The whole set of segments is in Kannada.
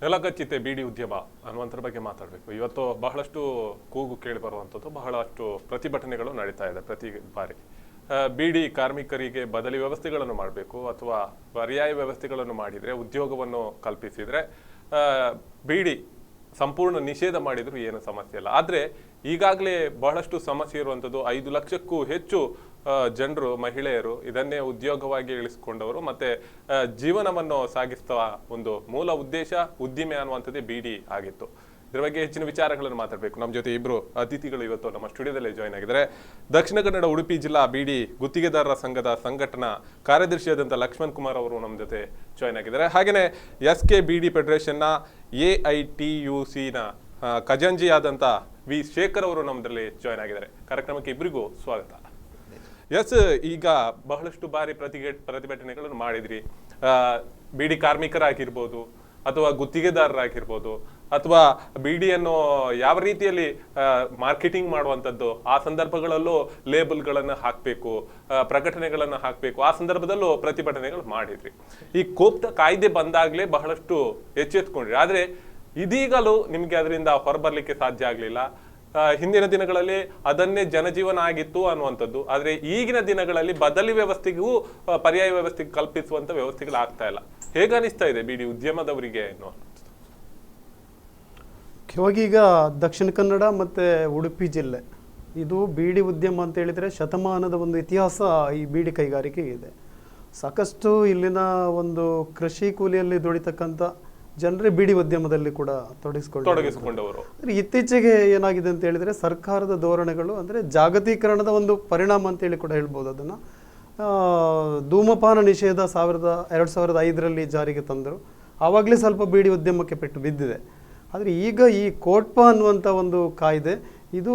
ಕಲಕಚ್ಚಿತೆ ಬೀಡಿ ಉದ್ಯಮ ಅನ್ನುವಂಥರ ಬಗ್ಗೆ ಮಾತಾಡಬೇಕು. ಇವತ್ತು ಬಹಳಷ್ಟು ಕೂಗು ಕೇಳಿ ಬರುವಂಥದ್ದು, ಬಹಳಷ್ಟು ಪ್ರತಿಭಟನೆಗಳು ನಡೀತಾ ಇದೆ ಪ್ರತಿ ಬಾರಿ. ಬೀಡಿ ಕಾರ್ಮಿಕರಿಗೆ ಬದಲಿ ವ್ಯವಸ್ಥೆಗಳನ್ನು ಮಾಡಬೇಕು ಅಥವಾ ಪರ್ಯಾಯ ವ್ಯವಸ್ಥೆಗಳನ್ನು ಮಾಡಿದರೆ, ಉದ್ಯೋಗವನ್ನು ಕಲ್ಪಿಸಿದರೆ, ಬೀಡಿ ಸಂಪೂರ್ಣ ನಿಷೇಧ ಮಾಡಿದ್ರು ಏನು ಸಮಸ್ಯೆ ಇಲ್ಲ. ಆದರೆ ಈಗಾಗಲೇ ಬಹಳಷ್ಟು ಸಮಸ್ಯೆ ಇರುವಂಥದ್ದು 5 ಲಕ್ಷಕ್ಕೂ ಹೆಚ್ಚು ಜನರು, ಮಹಿಳೆಯರು ಇದನ್ನೇ ಉದ್ಯೋಗವಾಗಿ ಇಳಿಸಿಕೊಂಡವರು ಮತ್ತೆ ಜೀವನವನ್ನು ಸಾಗಿಸುವ ಒಂದು ಮೂಲ ಉದ್ದೇಶ ಉದ್ದಿಮೆ ಅನ್ನುವಂಥದ್ದೇ ಬೀಡಿ ಆಗಿತ್ತು. ಇದರ ಬಗ್ಗೆ ಹೆಚ್ಚಿನ ವಿಚಾರಗಳನ್ನು ಮಾತಾಡಬೇಕು. ನಮ್ಮ ಜೊತೆ ಇಬ್ಬರು ಅತಿಥಿಗಳು ಇವತ್ತು ನಮ್ಮ ಸ್ಟುಡಿಯೋದಲ್ಲಿ ಜಾಯ್ನ್ ಆಗಿದ್ದಾರೆ. ದಕ್ಷಿಣ ಕನ್ನಡ ಉಡುಪಿ ಜಿಲ್ಲಾ ಬೀಡಿ ಗುತ್ತಿಗೆದಾರರ ಸಂಘದ ಸಂಘಟನಾ ಕಾರ್ಯದರ್ಶಿಯಾದಂಥ ಲಕ್ಷ್ಮಣ್ ಕುಮಾರ್ ಅವರು ನಮ್ಮ ಜೊತೆ ಜಾಯ್ನ್ ಆಗಿದ್ದಾರೆ. ಹಾಗೆಯೇ SK ಬೀಡಿ ಫೆಡರೇಷನ್ನ AITUCನ ಖಜಾಂಜಿಯಾದಂಥ ವಿ ಶೇಖರ್ ಅವರು ನಮ್ಮದಲ್ಲಿ ಜಾಯ್ನ್ ಆಗಿದ್ದಾರೆ. ಕಾರ್ಯಕ್ರಮಕ್ಕೆ ಇಬ್ಬರಿಗೂ ಸ್ವಾಗತ. ಈಗ ಬಹಳಷ್ಟು ಬಾರಿ ಪ್ರತಿಭಟನೆಗಳನ್ನು ಮಾಡಿದ್ರಿ. ಬೀಡಿ ಕಾರ್ಮಿಕರಾಗಿರ್ಬೋದು ಅಥವಾ ಗುತ್ತಿಗೆದಾರರಾಗಿರ್ಬೋದು ಅಥವಾ ಬೀಡಿಯನ್ನು ಯಾವ ರೀತಿಯಲ್ಲಿ ಮಾರ್ಕೆಟಿಂಗ್ ಮಾಡುವಂಥದ್ದು, ಆ ಸಂದರ್ಭಗಳಲ್ಲೂ ಲೇಬಲ್ಗಳನ್ನು ಹಾಕಬೇಕು, ಪ್ರಕಟಣೆಗಳನ್ನು ಹಾಕಬೇಕು, ಆ ಸಂದರ್ಭದಲ್ಲೂ ಪ್ರತಿಭಟನೆಗಳು ಮಾಡಿದ್ರಿ. ಈ ಕೋಪ್ತ ಕಾಯ್ದೆ ಬಂದಾಗಲೇ ಬಹಳಷ್ಟು ಎಚ್ಚೆತ್ಕೊಂಡ್ರಿ. ಆದರೆ ಇದೀಗಲೂ ನಿಮಗೆ ಅದರಿಂದ ಹೊರಬರಲಿಕ್ಕೆ ಸಾಧ್ಯ ಆಗಲಿಲ್ಲ. ಹಿಂದಿನ ದಿನಗಳಲ್ಲಿ ಅದನ್ನೇ ಜನಜೀವನ ಆಗಿತ್ತು ಅನ್ನುವಂಥದ್ದು. ಆದರೆ ಈಗಿನ ದಿನಗಳಲ್ಲಿ ಬದಲಿ ವ್ಯವಸ್ಥೆಗೂ ಪರ್ಯಾಯ ವ್ಯವಸ್ಥೆಗೆ ಕಲ್ಪಿಸುವಂತ ವ್ಯವಸ್ಥೆಗಳಾಗ್ತಾ ಇಲ್ಲ. ಹೇಗೆ ಅನಿಸ್ತಾ ಇದೆ ಬೀಡಿ ಉದ್ಯಮದವರಿಗೆ? ಮುಖ್ಯವಾಗಿ ಈಗ ದಕ್ಷಿಣ ಕನ್ನಡ ಮತ್ತು ಉಡುಪಿ ಜಿಲ್ಲೆ ಇದು ಬೀಡಿ ಉದ್ಯಮ ಅಂತ ಹೇಳಿದರೆ ಶತಮಾನದ ಒಂದು ಇತಿಹಾಸ ಈ ಬೀಡಿ ಕೈಗಾರಿಕೆಗೆ ಇದೆ. ಸಾಕಷ್ಟು ಇಲ್ಲಿನ ಒಂದು ಕೃಷಿ ಕೂಲಿಯಲ್ಲಿ ದುಡಿತಕ್ಕಂಥ ಜನರೇ ಬೀಡಿ ಉದ್ಯಮದಲ್ಲಿ ಕೂಡ ತೊಡಗಿಸಿಕೊಂಡವರು. ಇತ್ತೀಚೆಗೆ ಏನಾಗಿದೆ ಅಂತ ಹೇಳಿದರೆ ಸರ್ಕಾರದ ಧೋರಣೆಗಳು ಅಂದರೆ ಜಾಗತೀಕರಣದ ಒಂದು ಪರಿಣಾಮ ಅಂತೇಳಿ ಕೂಡ ಹೇಳ್ಬೋದು. ಅದನ್ನು ಧೂಮಪಾನ ನಿಷೇಧ 2005ರಲ್ಲಿ ಜಾರಿಗೆ ತಂದರು. ಆವಾಗಲೇ ಸ್ವಲ್ಪ ಬೀಡಿ ಉದ್ಯಮಕ್ಕೆ ಪೆಟ್ಟು ಬಿದ್ದಿದೆ. ಆದರೆ ಈಗ ಈ ಕೋಟ್ಪಾ ಅನ್ನುವಂಥ ಒಂದು ಕಾಯ್ದೆ ಇದು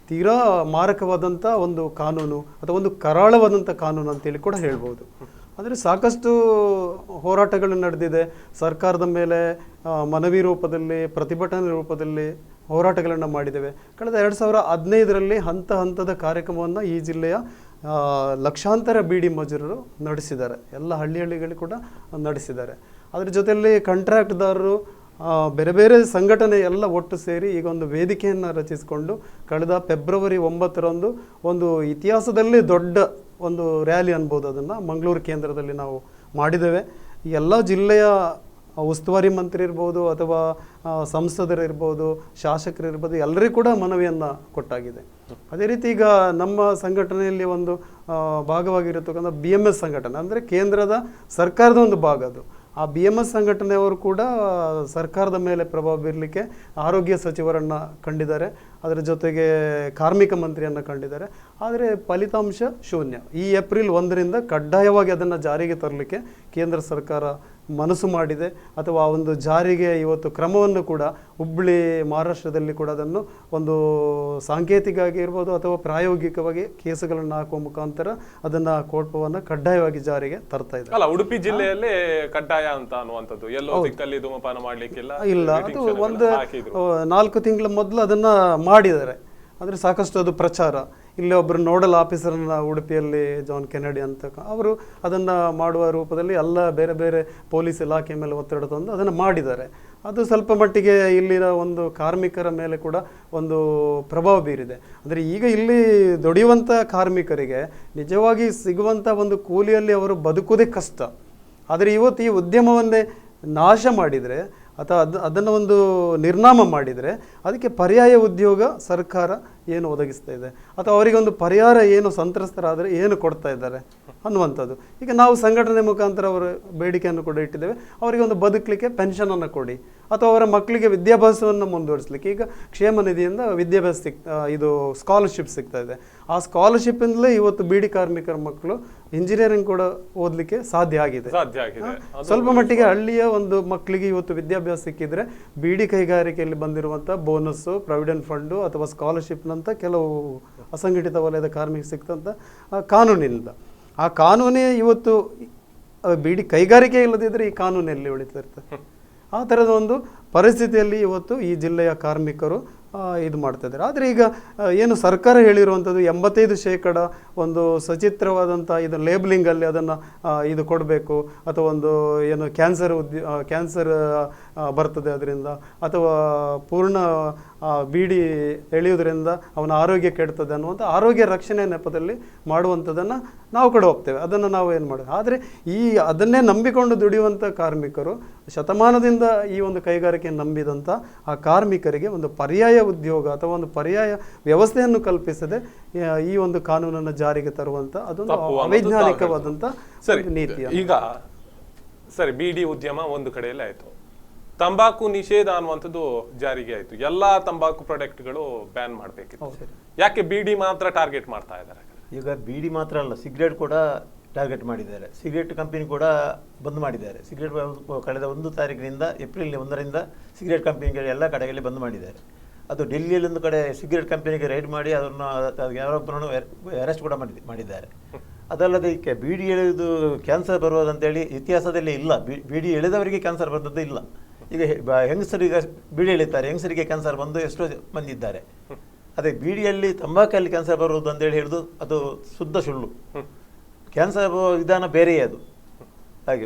ತೀರಾ ಮಾರಕವಾದಂಥ ಒಂದು ಕಾನೂನು ಅಥವಾ ಒಂದು ಕರಾಳವಾದಂಥ ಕಾನೂನು ಅಂತೇಳಿ ಕೂಡ ಹೇಳ್ಬೋದು. ಅಂದರೆ ಸಾಕಷ್ಟು ಹೋರಾಟಗಳು ನಡೆದಿದೆ. ಸರ್ಕಾರದ ಮೇಲೆ ಮನವಿ ರೂಪದಲ್ಲಿ, ಪ್ರತಿಭಟನೆ ರೂಪದಲ್ಲಿ ಹೋರಾಟಗಳನ್ನು ಮಾಡಿದ್ದೇವೆ. ಕಳೆದ 2015ರಲ್ಲಿ ಹಂತದ ಕಾರ್ಯಕ್ರಮವನ್ನು ಈ ಜಿಲ್ಲೆಯ ಲಕ್ಷಾಂತರ ಬೀಡಿ ಮಜೂರರು ನಡೆಸಿದ್ದಾರೆ. ಎಲ್ಲ ಹಳ್ಳಿಗಳು ಕೂಡ ನಡೆಸಿದ್ದಾರೆ. ಅದರ ಜೊತೆಯಲ್ಲಿ ಕಾಂಟ್ರಾಕ್ಟ್ದಾರರು, ಬೇರೆ ಬೇರೆ ಸಂಘಟನೆ ಎಲ್ಲ ಒಟ್ಟು ಸೇರಿ ಈಗ ಒಂದು ವೇದಿಕೆಯನ್ನು ರಚಿಸಿಕೊಂಡು ಕಳೆದ ಫೆಬ್ರವರಿ 9ರಂದು ಒಂದು ಇತಿಹಾಸದಲ್ಲಿ ದೊಡ್ಡ ಒಂದು ರ್ಯಾಲಿ ಅನ್ಬೋದು, ಅದನ್ನು ಮಂಗಳೂರು ಕೇಂದ್ರದಲ್ಲಿ ನಾವು ಮಾಡಿದ್ದೇವೆ. ಎಲ್ಲ ಜಿಲ್ಲೆಯ ಉಸ್ತುವಾರಿ ಮಂತ್ರಿ ಇರ್ಬೋದು ಅಥವಾ ಸಂಸದರಿರ್ಬೋದು, ಶಾಸಕರಿರ್ಬೋದು, ಎಲ್ಲರಿಗೂ ಕೂಡ ಮನವಿಯನ್ನು ಕೊಟ್ಟಾಗಿದೆ. ಅದೇ ರೀತಿ ಈಗ ನಮ್ಮ ಸಂಘಟನೆಯಲ್ಲಿ ಒಂದು ಭಾಗವಾಗಿರತಕ್ಕಂಥ BMS ಸಂಘಟನೆ ಅಂದರೆ ಕೇಂದ್ರದ ಸರ್ಕಾರದ ಒಂದು ಭಾಗ ಅದು. ಆ BMS ಸಂಘಟನೆಯವರು ಕೂಡ ಸರ್ಕಾರದ ಮೇಲೆ ಪ್ರಭಾವ ಬೀರಲಿಕ್ಕೆ ಆರೋಗ್ಯ ಸಚಿವರನ್ನು ಕಂಡಿದ್ದಾರೆ, ಅದರ ಜೊತೆಗೆ ಕಾರ್ಮಿಕ ಮಂತ್ರಿಯನ್ನು ಕಂಡಿದ್ದಾರೆ. ಆದರೆ ಫಲಿತಾಂಶ ಶೂನ್ಯ. ಈ ಏಪ್ರಿಲ್ 1ರಿಂದ ಕಡ್ಡಾಯವಾಗಿ ಅದನ್ನು ಜಾರಿಗೆ ತರಲಿಕ್ಕೆ ಕೇಂದ್ರ ಸರ್ಕಾರ ಮನಸ್ಸು ಮಾಡಿದೆ ಅಥವಾ ಒಂದು ಜಾರಿಗೆ ಇವತ್ತು ಕ್ರಮವನ್ನು ಕೂಡ ಹುಬ್ಬಳ್ಳಿ ಮಹಾರಾಷ್ಟ್ರದಲ್ಲಿ ಕೂಡ ಅದನ್ನು ಒಂದು ಸಾಂಕೇತಿಕ ಆಗಿರ್ಬೋದು ಅಥವಾ ಪ್ರಾಯೋಗಿಕವಾಗಿ ಕೇಸುಗಳನ್ನು ಹಾಕುವ ಮುಖಾಂತರ ಅದನ್ನು ಕೋಟ್ಪವನ್ನು ಕಡ್ಡಾಯವಾಗಿ ಜಾರಿಗೆ ತರ್ತಾ ಇದೆ. ಅಲ್ಲ, ಉಡುಪಿ ಜಿಲ್ಲೆಯಲ್ಲೇ ಕಡ್ಡಾಯ ಅಂತ ಅನ್ನುವಂಥದ್ದು ಎಲ್ಲೋ ದಿಕ್ಕಲ್ಲಿ ಧೂಮಪಾನ ಮಾಡಲಿಕ್ಕಿಲ್ಲ ಇಲ್ಲ. ಅದು ಒಂದು 4 ತಿಂಗಳ ಮೊದಲು ಅದನ್ನು ಮಾಡಿದ್ದಾರೆ. ಅಂದರೆ ಸಾಕಷ್ಟು ಅದು ಪ್ರಚಾರ. ಇಲ್ಲಿ ಒಬ್ಬರು ನೋಡಲ್ ಆಫೀಸರ್ನ ಉಡುಪಿಯಲ್ಲಿ ಜಾನ್ ಕೆನಡಿ ಅಂತ ಅವರು ಅದನ್ನು ಮಾಡುವ ರೂಪದಲ್ಲಿ ಎಲ್ಲ ಬೇರೆ ಬೇರೆ ಪೊಲೀಸ್ ಇಲಾಖೆ ಮೇಲೆ ಒತ್ತಡ ತಂದು ಅದನ್ನು ಮಾಡಿದ್ದಾರೆ. ಅದು ಸ್ವಲ್ಪ ಮಟ್ಟಿಗೆ ಇಲ್ಲಿನ ಒಂದು ಕಾರ್ಮಿಕರ ಮೇಲೆ ಕೂಡ ಒಂದು ಪ್ರಭಾವ ಬೀರಿದೆ. ಅಂದರೆ ಈಗ ಇಲ್ಲಿ ದುಡಿಯುವಂಥ ಕಾರ್ಮಿಕರಿಗೆ ನಿಜವಾಗಿ ಸಿಗುವಂಥ ಒಂದು ಕೂಲಿಯಲ್ಲಿ ಅವರು ಬದುಕುವುದೇ ಕಷ್ಟ. ಆದರೆ ಇವತ್ತು ಈ ಉದ್ಯಮವನ್ನೇ ನಾಶ ಮಾಡಿದರೆ ಅಥವಾ ಅದನ್ನು ಒಂದು ನಿರ್ನಾಮ ಮಾಡಿದರೆ ಅದಕ್ಕೆ ಪರ್ಯಾಯ ಉದ್ಯೋಗ ಸರ್ಕಾರ ಏನು ಒದಗಿಸ್ತಾ ಇದೆ ಅಥವಾ ಅವರಿಗೊಂದು ಪರಿಹಾರ ಏನು ಸಂತ್ರಸ್ತರಾದರೆ ಏನು ಕೊಡ್ತಾ ಇದ್ದಾರೆ ಅನ್ನುವಂಥದ್ದು. ಈಗ ನಾವು ಸಂಘಟನೆ ಮುಖಾಂತರ ಅವರ ಬೇಡಿಕೆಯನ್ನು ಕೂಡ ಇಟ್ಟಿದ್ದೇವೆ. ಅವರಿಗೆ ಒಂದು ಬದುಕಲಿಕ್ಕೆ ಪೆನ್ಷನನ್ನು ಕೊಡಿ ಅಥವಾ ಅವರ ಮಕ್ಕಳಿಗೆ ವಿದ್ಯಾಭ್ಯಾಸವನ್ನು ಮುಂದುವರಿಸಲಿಕ್ಕೆ ಈಗ ಕ್ಷೇಮ ನಿಧಿಯಿಂದ ವಿದ್ಯಾಭ್ಯಾಸ ಇದು ಸ್ಕಾಲರ್ಶಿಪ್ ಸಿಗ್ತಾ ಇದೆ. ಆ ಸ್ಕಾಲರ್ಶಿಪ್ಪಿಂದಲೇ ಇವತ್ತು ಬೀಡಿ ಕಾರ್ಮಿಕರ ಮಕ್ಕಳು ಇಂಜಿನಿಯರಿಂಗ್ ಕೂಡ ಓದಲಿಕ್ಕೆ ಸಾಧ್ಯ ಆಗಿದೆ. ಸ್ವಲ್ಪ ಮಟ್ಟಿಗೆ ಹಳ್ಳಿಯ ಒಂದು ಮಕ್ಕಳಿಗೆ ಇವತ್ತು ವಿದ್ಯಾಭ್ಯಾಸ ಸಿಕ್ಕಿದ್ರೆ ಬೀಡಿ ಕೈಗಾರಿಕೆಯಲ್ಲಿ ಬಂದಿರುವಂಥ ಬೋನಸ್ಸು, ಪ್ರಾವಿಡೆಂಟ್ ಫಂಡು ಅಥವಾ ಸ್ಕಾಲರ್ಶಿಪ್ನಂತ ಕೆಲವು ಅಸಂಘಟಿತ ವಲಯದ ಕಾರ್ಮಿಕ ಸಿಕ್ತಂಥ ಕಾನೂನಿನಿಂದ ಆ ಕಾನೂನೇ ಇವತ್ತು ಬೀಡಿ ಕೈಗಾರಿಕೆ ಇಲ್ಲದಿದ್ದರೆ ಈ ಕಾನೂನಲ್ಲಿ ಉಳಿತಾ ಇರ್ತದೆ. ಆ ಥರದ ಒಂದು ಪರಿಸ್ಥಿತಿಯಲ್ಲಿ ಇವತ್ತು ಈ ಜಿಲ್ಲೆಯ ಕಾರ್ಮಿಕರು ಇದು ಮಾಡ್ತಾ ಇದ್ದಾರೆ. ಆದರೆ ಈಗ ಏನು ಸರ್ಕಾರ ಹೇಳಿರುವಂಥದ್ದು 85% ಒಂದು ಸಚಿತ್ರವಾದಂಥ ಇದು ಲೇಬಲಿಂಗಲ್ಲಿ ಅದನ್ನು ಇದು ಕೊಡಬೇಕು ಅಥವಾ ಒಂದು ಏನು ಕ್ಯಾನ್ಸರ್ ಬರ್ತದೆ ಅದರಿಂದ, ಅಥವಾ ಪೂರ್ಣ ಬೀಡಿ ಎಳೆಯುವುದರಿಂದ ಅವನ ಆರೋಗ್ಯ ಕೆಡ್ತದೆ ಅನ್ನುವಂಥ ಆರೋಗ್ಯ ರಕ್ಷಣೆ ನೆಪದಲ್ಲಿ ಮಾಡುವಂಥದ್ದನ್ನು ನಾವು ಕೂಡ ಹೋಗ್ತೇವೆ. ಅದನ್ನು ನಾವು ಏನು ಮಾಡೋದು. ಆದರೆ ಅದನ್ನೇ ನಂಬಿಕೊಂಡು ದುಡಿಯುವಂಥ ಕಾರ್ಮಿಕರು, ಶತಮಾನದಿಂದ ಈ ಒಂದು ಕೈಗಾರಿಕೆಯನ್ನು ನಂಬಿದಂಥ ಆ ಕಾರ್ಮಿಕರಿಗೆ ಒಂದು ಪರ್ಯಾಯ ಉದ್ಯೋಗ ಅಥವಾ ಒಂದು ಪರ್ಯಾಯ ವ್ಯವಸ್ಥೆಯನ್ನು ಕಲ್ಪಿಸದೆ ಈ ಒಂದು ಕಾನೂನನ್ನು ಜಾರಿಗೆ ತರುವಂಥ ಅದೊಂದು ಅವೈಜ್ಞಾನಿಕವಾದಂಥ ನೀತಿ. ಈಗ ಸರಿ, ಬೀಡಿ ಉದ್ಯಮ ಒಂದು ಕಡೆಯಲ್ಲಿ ಆಯ್ತು, ತಂಬಾಕು ನಿಷೇಧ ಅನ್ನುವಂಥದ್ದು ಜಾರಿಗೆ ಆಯ್ತು, ಎಲ್ಲಾ ತಂಬಾಕು ಪ್ರಾಡಕ್ಟ್ಗಳು ಬ್ಯಾನ್ ಮಾಡಬೇಕಿತ್ತು. ಯಾಕೆ ಬೀಡಿ ಮಾತ್ರ ಟಾರ್ಗೆಟ್ ಮಾಡ್ತಾ ಇದ್ದಾರೆ? ಈಗ ಬೀಡಿ ಮಾತ್ರ ಅಲ್ಲ, ಸಿಗರೇಟ್ ಕೂಡ ಟಾರ್ಗೆಟ್ ಮಾಡಿದ್ದಾರೆ. ಸಿಗರೇಟ್ ಕಂಪನಿ ಕೂಡ ಬಂದ್ ಮಾಡಿದ್ದಾರೆ. ಸಿಗರೇಟ್ ಕಳೆದ 1 ತಾರೀಕಿನಿಂದ ಏಪ್ರಿಲ್ 1ರಿಂದ ಸಿಗರೇಟ್ ಕಂಪನಿಗಳು ಎಲ್ಲ ಕಡೆಗಳಲ್ಲಿ ಬಂದ್ ಮಾಡಿದ್ದಾರೆ. ಅದು ಡೆಲ್ಲಿಯಲ್ಲಿ ಒಂದು ಕಡೆ ಸಿಗರೇಟ್ ಕಂಪನಿಗೆ ರೈಡ್ ಮಾಡಿ ಅದನ್ನು ಯಾರೊಬ್ಬರನ್ನು ಅರೆಸ್ಟ್ ಕೂಡ ಮಾಡಿದ್ದಾರೆ. ಅದಲ್ಲದೆ ಬೀಡಿ ಎಳೆಯುವುದು ಕ್ಯಾನ್ಸರ್ ಬರುವುದಂತೇಳಿ ಇತಿಹಾಸದಲ್ಲಿ ಇಲ್ಲ. ಬೀಡಿ ಎಳೆದವರಿಗೆ ಕ್ಯಾನ್ಸರ್ ಬಂದದ್ದು ಇಲ್ಲ. ಈಗ ಹೆಂಗಸರಿಗೆ ಬೀಡಿ ಎಳಿತಾರೆ, ಹೆಂಗಸರಿಗೆ ಕ್ಯಾನ್ಸರ್ ಬಂದು ಎಷ್ಟೋ ಮಂದಿ ಇದ್ದಾರೆ. ಅದೇ ಬೀಡಿಯಲ್ಲಿ ತಂಬಾಕಲ್ಲಿ ಕ್ಯಾನ್ಸರ್ ಬರುವುದು ಅಂತೇಳಿ ಹೇಳಿದು ಅದು ಶುದ್ಧ ಸುಳ್ಳು. ಕ್ಯಾನ್ಸರ್ ವಿಧಾನ ಬೇರೆಯೇ ಅದು. ಹಾಗೆ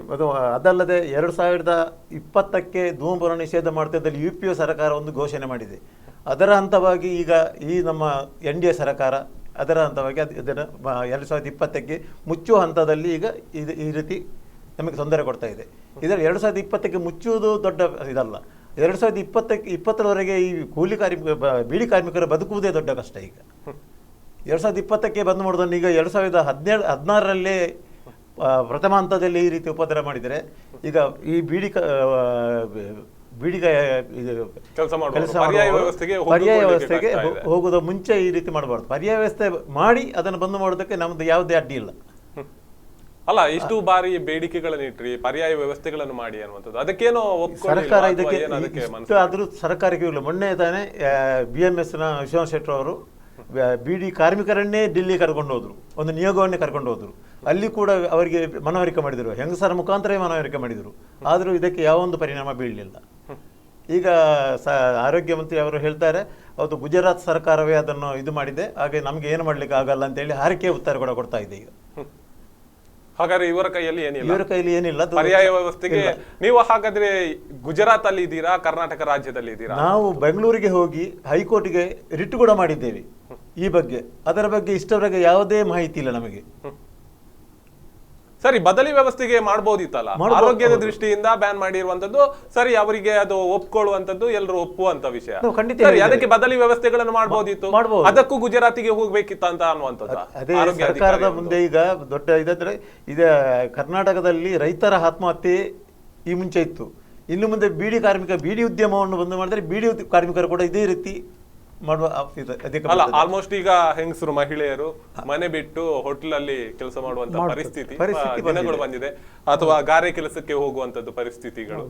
ಅದಲ್ಲದೆ 2020ಕ್ಕೆ ಧೂಮಪಾನ ನಿಷೇಧ ಮಾಡ್ತಿದ್ದಲ್ಲಿ UPA ಸರ್ಕಾರ ಒಂದು ಘೋಷಣೆ ಮಾಡಿದೆ. ಅದರ ಹಂತವಾಗಿ ಈಗ ಈ ನಮ್ಮ NDA ಸರ್ಕಾರ ಅದರ ಹಂತವಾಗಿ ಇದನ್ನು 2020ಕ್ಕೆ ಮುಚ್ಚುವ ಹಂತದಲ್ಲಿ ಈಗ ಈ ರೀತಿ ನಮಗೆ ತೊಂದರೆ ಕೊಡ್ತಾ ಇದೆ. ಇದರ 2020ಕ್ಕೆ ಮುಚ್ಚುವುದು ದೊಡ್ಡ ಇದಲ್ಲ. 2020ರವರೆಗೆ ಈ ಕೂಲಿ ಬೀಡಿ ಕಾರ್ಮಿಕರು ಬದುಕುವುದೇ ದೊಡ್ಡ ಕಷ್ಟ. ಈಗ 2020ಕ್ಕೆ ಬಂದ್ ಮಾಡೋದನ್ನು ಈಗ 2016ರಲ್ಲೇ ಪ್ರಥಮ ಹಂತದಲ್ಲಿ ಈ ರೀತಿ ಉಪದ್ರ ಮಾಡಿದರೆ ಈಗ ಈ ಪರ್ಯಾಯ ವ್ಯವಸ್ಥೆಗೆ ಹೋಗೋದ ಮುಂಚೆ ಈ ರೀತಿ ಮಾಡಬಾರ್ದು. ಪರ್ಯಾಯ ವ್ಯವಸ್ಥೆ ಮಾಡಿ ಅದನ್ನು ಬಂದ್ ಮಾಡೋದಕ್ಕೆ ನಮ್ದು ಯಾವುದೇ ಅಡ್ಡಿ ಇಲ್ಲ. ಅಲ್ಲ, ಇಷ್ಟು ಬಾರಿ ಬೇಡಿಕೆಗಳನ್ನು ಇಟ್ರಿ, ಪರ್ಯಾಯ ವ್ಯವಸ್ಥೆಗಳನ್ನು ಮಾಡಿ ಅನ್ನುವಂಥದ್ದು, ಅದಕ್ಕೇನೋ ಸರ್ಕಾರ ಇದಕ್ಕೆ ಆದ್ರೂ ಸರ್ಕಾರಕ್ಕೆ ಇಲ್ಲ. ಮೊನ್ನೆ ತಾನೇ BMSನ ವಿಶ್ವನಾಥ್ ಶೆಟ್ಟರ್ ಅವರು ಬೀಡಿ ಕಾರ್ಮಿಕರನ್ನೇ ಡೆಲ್ಲಿ ಕರ್ಕೊಂಡು ಹೋದ್ರು, ಒಂದು ನಿಯೋಗವನ್ನೇ ಕರ್ಕೊಂಡು ಹೋದ್ರು. ಅಲ್ಲಿ ಕೂಡ ಅವರಿಗೆ ಮನವರಿಕೆ ಮಾಡಿದರು, ಹೆಂಗಸರ ಮುಖಾಂತರ ಮನವರಿಕೆ ಮಾಡಿದರು. ಆದರೂ ಇದಕ್ಕೆ ಯಾವೊಂದು ಪರಿಣಾಮ ಬೀಳಲಿಲ್ಲ. ಈಗ ಆರೋಗ್ಯ ಮಂತ್ರಿ ಅವರು ಹೇಳ್ತಾರೆ, ಹೌದು ಗುಜರಾತ್ ಸರ್ಕಾರವೇ ಅದನ್ನು ಇದು ಮಾಡಿದೆ, ಹಾಗೆ ನಮ್ಗೆ ಏನು ಮಾಡ್ಲಿಕ್ಕೆ ಆಗಲ್ಲ ಅಂತೇಳಿ ಹಾರಿಕೆ ಉತ್ತರ ಕೂಡ ಕೊಡ್ತಾ ಇದೆ. ಈಗ ಹಾಗಾದ್ರೆ ಇವರ ಕೈಯಲ್ಲಿ ಏನಿಲ್ಲ ಪರ್ಯಾಯ ವ್ಯವಸ್ಥೆಗೆ. ನೀವು ಹಾಗಾದ್ರೆ ಗುಜರಾತ್ ಅಲ್ಲಿ ಇದ್ದೀರಾ, ಕರ್ನಾಟಕ ರಾಜ್ಯದಲ್ಲಿ ಇದ್ದೀರಾ? ನಾವು ಬೆಂಗಳೂರಿಗೆ ಹೋಗಿ ಹೈಕೋರ್ಟ್ಗೆ ರಿಟ್ ಕೂಡ ಮಾಡಿದ್ದೇವೆ ಈ ಬಗ್ಗೆ. ಅದರ ಬಗ್ಗೆ ಇಷ್ಟವರೆಗೆ ಯಾವುದೇ ಮಾಹಿತಿ ಇಲ್ಲ ನಮಗೆ. ಸರಿ, ಬದಲಿ ವ್ಯವಸ್ಥೆಗೆ ಮಾಡಬಹುದಿತ್ತಲ್ಲ, ಆರೋಗ್ಯದ ದೃಷ್ಟಿಯಿಂದ ಬ್ಯಾನ್ ಮಾಡಿರುವಂತದ್ದು ಸರಿ, ಅವರಿಗೆ ಅದು ಒಪ್ಕೊಳ್ಳುವಂತದ್ದು ಎಲ್ಲರೂ ಒಪ್ಪುವಂತ ವಿಷಯ. ಅದಕ್ಕೆ ಬದಲಿ ವ್ಯವಸ್ಥೆಗಳನ್ನು ಮಾಡಬಹುದಿತ್ತು, ಅದಕ್ಕೂ ಗುಜರಾತಿಗೆ ಹೋಗ್ಬೇಕಿತ್ತ ಅಂತ ಅನ್ನುವಂಥದ್ದು. ಅದೇ ಸರ್ಕಾರದ ಮುಂದೆ ಈಗ ದೊಡ್ಡ ಇದಂದ್ರೆ ಇದು ಕರ್ನಾಟಕದಲ್ಲಿ ರೈತರ ಆತ್ಮಹತ್ಯೆ ಈ ಮುಂಚೆ ಇತ್ತು. ಇನ್ನು ಮುಂದೆ ಬೀಡಿ ಉದ್ಯಮವನ್ನು ಬಂದು ಮಾಡಿದ್ರೆ ಬೀಡಿ ಕಾರ್ಮಿಕರು ಕೂಡ ಇದೇ ರೀತಿ ಮಾಡುವ ಅಲ್ಲ. ಆಲ್ಮೋಸ್ಟ್ ಈಗ ಹೆಂಗಸರು, ಮಹಿಳೆಯರು ಮನೆ ಬಿಟ್ಟು ಹೋಟೆಲ್ ಅಲ್ಲಿ ಕೆಲಸ ಮಾಡುವಂತ ಪರಿಸ್ಥಿತಿ ದಿನಗಳು ಬಂದಿದೆ, ಅಥವಾ ಗಾರೆ ಕೆಲಸಕ್ಕೆ ಹೋಗುವಂತದ್ದು ಪರಿಸ್ಥಿತಿಗಳು.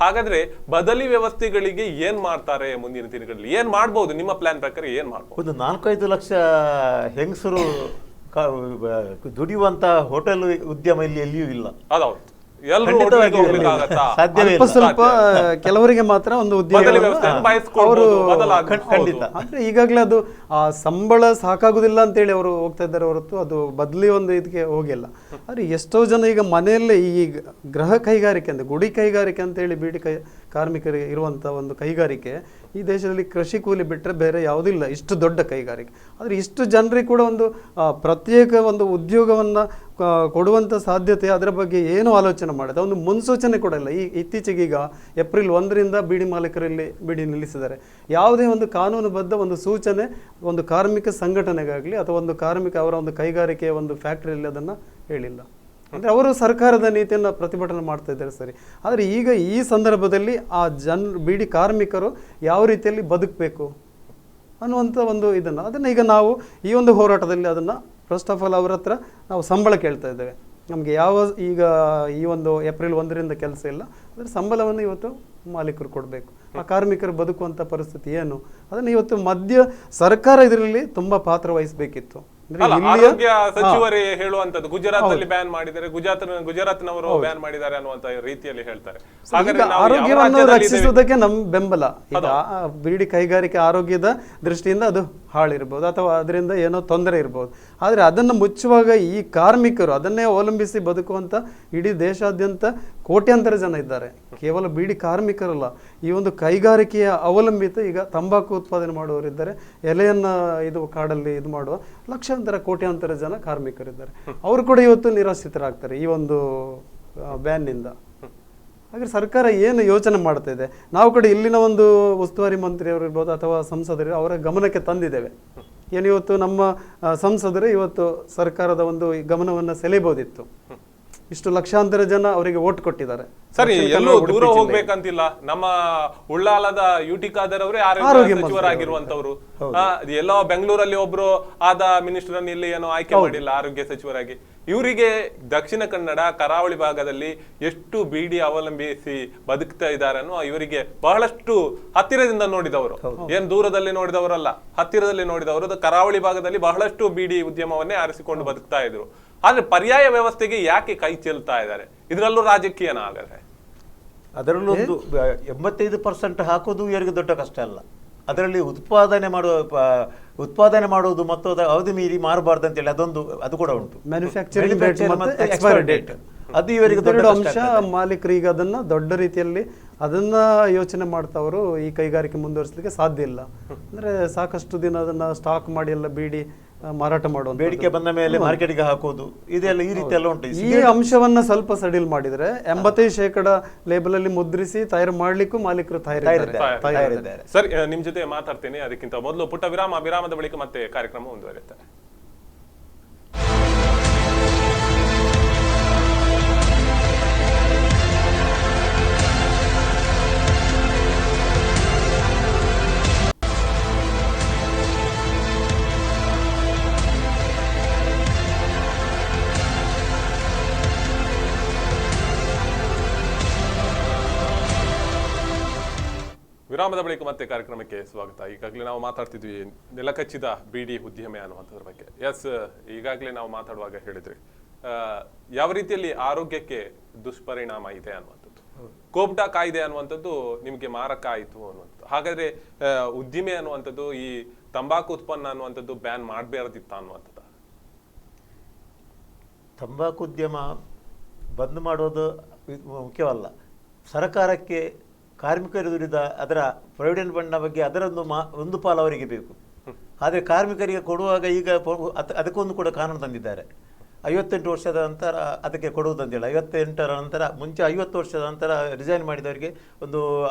ಹಾಗಾದ್ರೆ ಬದಲಿ ವ್ಯವಸ್ಥೆಗಳಿಗೆ ಏನ್ ಮಾಡ್ತಾರೆ ಮುಂದಿನ ದಿನಗಳಲ್ಲಿ? ಏನ್ ಮಾಡ್ಬೋದು ನಿಮ್ಮ ಪ್ಲಾನ್ ಪ್ರಕಾರ? ಏನ್ ಮಾಡ್ಬೋದು? ಒಂದು 4-5 ಲಕ್ಷ ಹೆಂಗಸರು ದುಡಿಯುವಂತ ಹೋಟೆಲ್ ಉದ್ಯಮ ಇಲ್ಲಿ ಎಲ್ಲಿಯೂ ಇಲ್ಲ. ಅದೌದು, ಸ್ವಲ್ಪ ಕೆಲವರಿಗೆ ಮಾತ್ರ ಒಂದು ಉದ್ಯೋಗ. ಅಂದ್ರೆ ಈಗಾಗಲೇ ಅದು ಆ ಸಂಬಳ ಸಾಕಾಗುದಿಲ್ಲ ಅಂತೇಳಿ ಅವರು ಹೋಗ್ತಾ ಇದ್ದಾರೆ ಹೊರತು ಅದು ಬದಲಿ ಒಂದು ಇದಕ್ಕೆ ಹೋಗಿಲ್ಲ. ಆದ್ರೆ ಎಷ್ಟೋ ಜನ ಈಗ ಮನೆಯಲ್ಲೇ ಈ ಗೃಹ ಕೈಗಾರಿಕೆ ಅಂತ, ಗುಡಿ ಕೈಗಾರಿಕೆ ಅಂತೇಳಿ ಬೀಡಿ ಕಾರ್ಮಿಕರಿಗೆ ಇರುವಂತ ಒಂದು ಕೈಗಾರಿಕೆ ಈ ದೇಶದಲ್ಲಿ ಕೃಷಿ ಕೂಲಿ ಬಿಟ್ಟರೆ ಬೇರೆ ಯಾವುದಿಲ್ಲ, ಇಷ್ಟು ದೊಡ್ಡ ಕೈಗಾರಿಕೆ. ಆದರೆ ಇಷ್ಟು ಜನರಿಗೆ ಕೂಡ ಒಂದು ಪ್ರತ್ಯೇಕ ಒಂದು ಉದ್ಯೋಗವನ್ನು ಕೊಡುವಂಥ ಸಾಧ್ಯತೆ, ಅದರ ಬಗ್ಗೆ ಏನೂ ಆಲೋಚನೆ ಮಾಡಿದೆ, ಒಂದು ಮುನ್ಸೂಚನೆ ಕೂಡ ಇಲ್ಲ. ಇತ್ತೀಚೆಗೆ ಈಗ ಏಪ್ರಿಲ್ 1ರಿಂದ ಬೀಡಿ ಮಾಲೀಕರಲ್ಲಿ ಬೀಡಿ ನಿಲ್ಲಿಸಿದ್ದಾರೆ. ಯಾವುದೇ ಒಂದು ಕಾನೂನುಬದ್ಧ ಒಂದು ಸೂಚನೆ ಒಂದು ಕಾರ್ಮಿಕ ಸಂಘಟನೆಗಾಗಲಿ ಅಥವಾ ಒಂದು ಕಾರ್ಮಿಕ ಅವರ ಒಂದು ಕೈಗಾರಿಕೆಯ ಒಂದು ಫ್ಯಾಕ್ಟ್ರಿಯಲ್ಲಿ ಅದನ್ನು ಹೇಳಿಲ್ಲ. ಅಂದರೆ ಅವರು ಸರ್ಕಾರದ ನೀತಿಯನ್ನು ಪ್ರತಿಭಟನೆ ಮಾಡ್ತಾ ಇದ್ದಾರೆ ಸರಿ, ಆದರೆ ಈಗ ಈ ಸಂದರ್ಭದಲ್ಲಿ ಆ ಬೀಡಿ ಕಾರ್ಮಿಕರು ಯಾವ ರೀತಿಯಲ್ಲಿ ಬದುಕಬೇಕು ಅನ್ನುವಂಥ ಒಂದು ಅದನ್ನು ಈಗ ನಾವು ಈ ಒಂದು ಹೋರಾಟದಲ್ಲಿ ಅದನ್ನು ಫಸ್ಟ್ ಆಫ್ ಆಲ್ ಅವರ ಹತ್ರ ನಾವು ಸಂಬಳ ಕೇಳ್ತಾ ಇದ್ದೇವೆ. ನಮಗೆ ಈಗ ಈ ಒಂದು ಏಪ್ರಿಲ್ 1ರಿಂದ ಕೆಲಸ ಇಲ್ಲ, ಅದರ ಸಂಬಳವನ್ನು ಇವತ್ತು ಮಾಲೀಕರು ಕೊಡಬೇಕು. ಆ ಕಾರ್ಮಿಕರು ಬದುಕುವಂಥ ಪರಿಸ್ಥಿತಿ ಏನು, ಅದನ್ನು ಇವತ್ತು ಸರ್ಕಾರ ಇದರಲ್ಲಿ ತುಂಬ ಪಾತ್ರ ವಹಿಸಬೇಕಿತ್ತು. ಅಂದ್ರೆ ಅಲ್ಲ, ಇಲ್ಲಿಯ ಆರೋಗ್ಯ ಸಚಿವರೇ ಹೇಳುವಂತದ್ದು ಗುಜರಾತ್ ಬ್ಯಾನ್ ಮಾಡಿದ್ದಾರೆ, ಗುಜರಾತ್ನವರು ಬ್ಯಾನ್ ಮಾಡಿದ್ದಾರೆ ಅನ್ನುವಂತ ರೀತಿಯಲ್ಲಿ ಹೇಳ್ತಾರೆ. ಹಾಗಾದ್ರೆ ಈಗ ನಾವು ಯಾವ ಆರೋಗ್ಯವನ್ನು ರಾಜ್ಯದಲ್ಲಿ ಇದ್ದೇವೆ? ರಕ್ಷಿಸುವುದಕ್ಕೆ ನಮ್ಮ ಬೆಂಬಲ. ಈಗ ಬೀಡಿ ಕೈಗಾರಿಕೆ ಆರೋಗ್ಯದ ದೃಷ್ಟಿಯಿಂದ ಅದು ಹಾಳಿರ್ಬೋದು ಅಥವಾ ಅದರಿಂದ ಏನೋ ತೊಂದರೆ ಇರ್ಬೋದು. ಆದರೆ ಅದನ್ನು ಮುಚ್ಚುವಾಗ ಈ ಕಾರ್ಮಿಕರು ಅದನ್ನೇ ಅವಲಂಬಿಸಿ ಬದುಕುವಂತ ಇಡೀ ದೇಶಾದ್ಯಂತ ಕೋಟ್ಯಾಂತರ ಜನ ಇದ್ದಾರೆ. ಕೇವಲ ಬೀಡಿ ಕಾರ್ಮಿಕರಲ್ಲ, ಈ ಒಂದು ಕೈಗಾರಿಕೆಯ ಅವಲಂಬಿತ ಈಗ ತಂಬಾಕು ಉತ್ಪಾದನೆ ಮಾಡುವವರಿದ್ದಾರೆ, ಎಲೆಯನ್ನ ಇದು ಕಾಡಲ್ಲಿ ಇದು ಮಾಡುವ ಲಕ್ಷಾಂತರ ಕೋಟ್ಯಾಂತರ ಜನ ಕಾರ್ಮಿಕರಿದ್ದಾರೆ. ಅವರು ಕೂಡ ಇವತ್ತು ನಿರಾಶ್ರಿತರಾಗ್ತಾರೆ ಈ ಒಂದು ಬ್ಯಾನ್ನಿಂದ. ಹಾಗೆ ಸರ್ಕಾರ ಏನು ಯೋಚನೆ ಮಾಡ್ತಾ ಇದೆ, ನಾವು ಕೂಡ ಇಲ್ಲಿನ ಒಂದು ಉಸ್ತುವಾರಿ ಮಂತ್ರಿಯವರು ಇರ್ಬೋದು ಅಥವಾ ಸಂಸದರು ಅವರ ಗಮನಕ್ಕೆ ತಂದಿದ್ದೇವೆ. ಏನು ಇವತ್ತು ನಮ್ಮ ಸಂಸದರು ಇವತ್ತು ಸರ್ಕಾರದ ಒಂದು ಗಮನವನ್ನು ಸೆಳೆಯಬಹುದಿತ್ತು. ಇಷ್ಟು ಲಕ್ಷಾಂತರ ಜನ ಅವರಿಗೆ ಓಟ್ ಕೊಟ್ಟಿದ್ದಾರೆ. ಸರಿ, ಎಲ್ಲೂ ದೂರ ಹೋಗ್ಬೇಕಂತಿಲ್ಲ. ನಮ್ಮ ಉಳ್ಳಾಲದ ಯುಟಿ ಖಾದರ್ ಅವರೇ ಆರೋಗ್ಯ ಸಚಿವರಾಗಿರುವಂತವ್ರು. ಎಲ್ಲೋ ಬೆಂಗಳೂರಲ್ಲಿ ಒಬ್ರು ಆದ ಮಿನಿಸ್ಟರ್ ಅನ್ನು ಇಲ್ಲಿ ಏನೋ ಆಯ್ಕೆ ಮಾಡಿಲ್ಲ ಆರೋಗ್ಯ ಸಚಿವರಾಗಿ. ಇವರಿಗೆ ದಕ್ಷಿಣ ಕನ್ನಡ ಕರಾವಳಿ ಭಾಗದಲ್ಲಿ ಎಷ್ಟು ಬೀಡಿ ಅವಲಂಬಿಸಿ ಬದುಕ್ತಾ ಇದ್ದಾರೆ ಅನ್ನೋ ಇವರಿಗೆ ಬಹಳಷ್ಟು ಹತ್ತಿರದಿಂದ ನೋಡಿದವರು, ಏನ್ ದೂರದಲ್ಲಿ ನೋಡಿದವರಲ್ಲ, ಹತ್ತಿರದಲ್ಲಿ ನೋಡಿದವರು. ಕರಾವಳಿ ಭಾಗದಲ್ಲಿ ಬಹಳಷ್ಟು ಬೀಡಿ ಉದ್ಯಮವನ್ನೇ ಆರಿಸಿಕೊಂಡು ಬದುಕ್ತಾ ಇದ್ರು. ಆದ್ರೆ ಪರ್ಯಾಯ ವ್ಯವಸ್ಥೆಗೆ ಯಾಕೆ ಕೈ ಚೆಲ್ತಾ ಇದ್ದಾರೆ? ಇದರಲ್ಲೂ ರಾಜಕೀಯನ ಹಾಗಾದ್ರೆ? ಅದರಲ್ಲೂ ಒಂದು 85% ಹಾಕೋದು ಇವರಿಗೆ ದೊಡ್ಡ ಕಷ್ಟ ಅಲ್ಲ. ಅದರಲ್ಲಿ ಉತ್ಪಾದನೆ ಮಾಡುವುದು ಮತ್ತು ಅವಧಿ ಮೀರಿ ಮಾರಬಾರ್ದು ಅಂತೇಳಿ ಅದು ಕೂಡ ಉಂಟು. ಮ್ಯಾನುಫ್ಯಾಕ್ಚರಿಂಗ್ ಮತ್ತು ಎಕ್ಸ್ಪೈರಿ ಡೇಟ್ ಅದು ಇವರಿಗೆ ದೊಡ್ಡ ಅಂಶ. ಮಾಲೀಕರು ಈಗ ಅದನ್ನ ದೊಡ್ಡ ರೀತಿಯಲ್ಲಿ ಅದನ್ನ ಯೋಚನೆ ಮಾಡ್ತಾವರು ಈ ಕೈಗಾರಿಕೆ ಮುಂದುವರಿಸಲಿಕ್ಕೆ ಸಾಧ್ಯ ಇಲ್ಲ. ಅಂದ್ರೆ ಸಾಕಷ್ಟು ದಿನ ಅದನ್ನ ಸ್ಟಾಕ್ ಮಾಡಿ ಎಲ್ಲ ಬೀಡಿ ಮಾರಾಟ ಮಾಡುವ ಬೇಡಿಕೆ ಬಂದ ಮೇಲೆ ಮಾರ್ಕೆಟ್ಗೆ ಹಾಕೋದು ಇದೆಲ್ಲ ಈ ರೀತಿ ಎಲ್ಲ ಉಂಟು. ಈ ಅಂಶವನ್ನ ಸ್ವಲ್ಪ ಸಡಿಲ್ ಮಾಡಿದ್ರೆ 85% ಲೇಬಲ್ ಅಲ್ಲಿ ಮುದ್ರಿಸಿ ತಯಾರು ಮಾಡ್ಲಿಕ್ಕೂ ಮಾಲೀಕರು ತಯಾರಿದ್ದಾರೆ. ಸರಿ, ನಿಮ್ ಜೊತೆ ಮಾತಾಡ್ತೇನೆ. ಅದಕ್ಕಿಂತ ಮೊದಲು ಪುಟ್ಟ ವಿರಾಮದ ಬಳಿಕ ಮತ್ತೆ ಕಾರ್ಯಕ್ರಮ ಮುಂದುವರಿಯುತ್ತೆ. ವಿರಾಮದ ಬಳಿಕ ಮತ್ತೆ ಕಾರ್ಯಕ್ರಮಕ್ಕೆ ಸ್ವಾಗತ. ಈಗಾಗಲೇ ನಾವು ಮಾತಾಡ್ತಿದ್ವಿ ನೆಲಕಚ್ಚಿದ ಬೀಡಿ ಉದ್ಯಮ ಅನ್ನುವಂಥದ್ರ ಬಗ್ಗೆ. ಎಸ್, ಈಗಾಗಲೇ ನಾವು ಮಾತಾಡುವಾಗ ಹೇಳಿದ್ರಿ ಯಾವ ರೀತಿಯಲ್ಲಿ ಆರೋಗ್ಯಕ್ಕೆ ದುಷ್ಪರಿಣಾಮ ಇದೆ ಅನ್ನುವಂಥದ್ದು. ಕೋಬ್ಡಾ ಕಾಯ್ದೆ ಅನ್ನುವಂಥದ್ದು ನಿಮಗೆ ಮಾರಕ ಆಯಿತು ಅನ್ನುವಂಥದ್ದು. ಹಾಗಾದ್ರೆ ಉದ್ದಿಮೆ ಅನ್ನುವಂಥದ್ದು ಈ ತಂಬಾಕು ಉತ್ಪನ್ನ ಅನ್ನುವಂಥದ್ದು ಬ್ಯಾನ್ ಮಾಡಬಾರ್ದಿತ್ತ ಅನ್ನುವಂಥದ್ದು? ತಂಬಾಕು ಉದ್ಯಮ ಬಂದ್ ಮಾಡೋದು ಮುಖ್ಯವಲ್ಲ. ಸರ್ಕಾರಕ್ಕೆ ಕಾರ್ಮಿಕರ ವಿರುದ್ಧ ಅದರ ಪ್ರಾವಿಡೆಂಟ್ ಫಂಡ್ನ ಬಗ್ಗೆ ಒಂದು ಪಾಲು ಅವರಿಗೆ ಬೇಕು. ಆದರೆ ಕಾರ್ಮಿಕರಿಗೆ ಕೊಡುವಾಗ ಈಗ ಅದಕ್ಕೊಂದು ಕೂಡ ಕಾನೂನು ತಂದಿದ್ದಾರೆ. 58 ವರ್ಷದ ನಂತರ ಅದಕ್ಕೆ ಕೊಡುವುದಂತೇಳಿ. 58ರ ನಂತರ ಮುಂಚೆ 50 ವರ್ಷದ ನಂತರ ರಿಸೈನ್ ಮಾಡಿದವರಿಗೆ ಒಂದು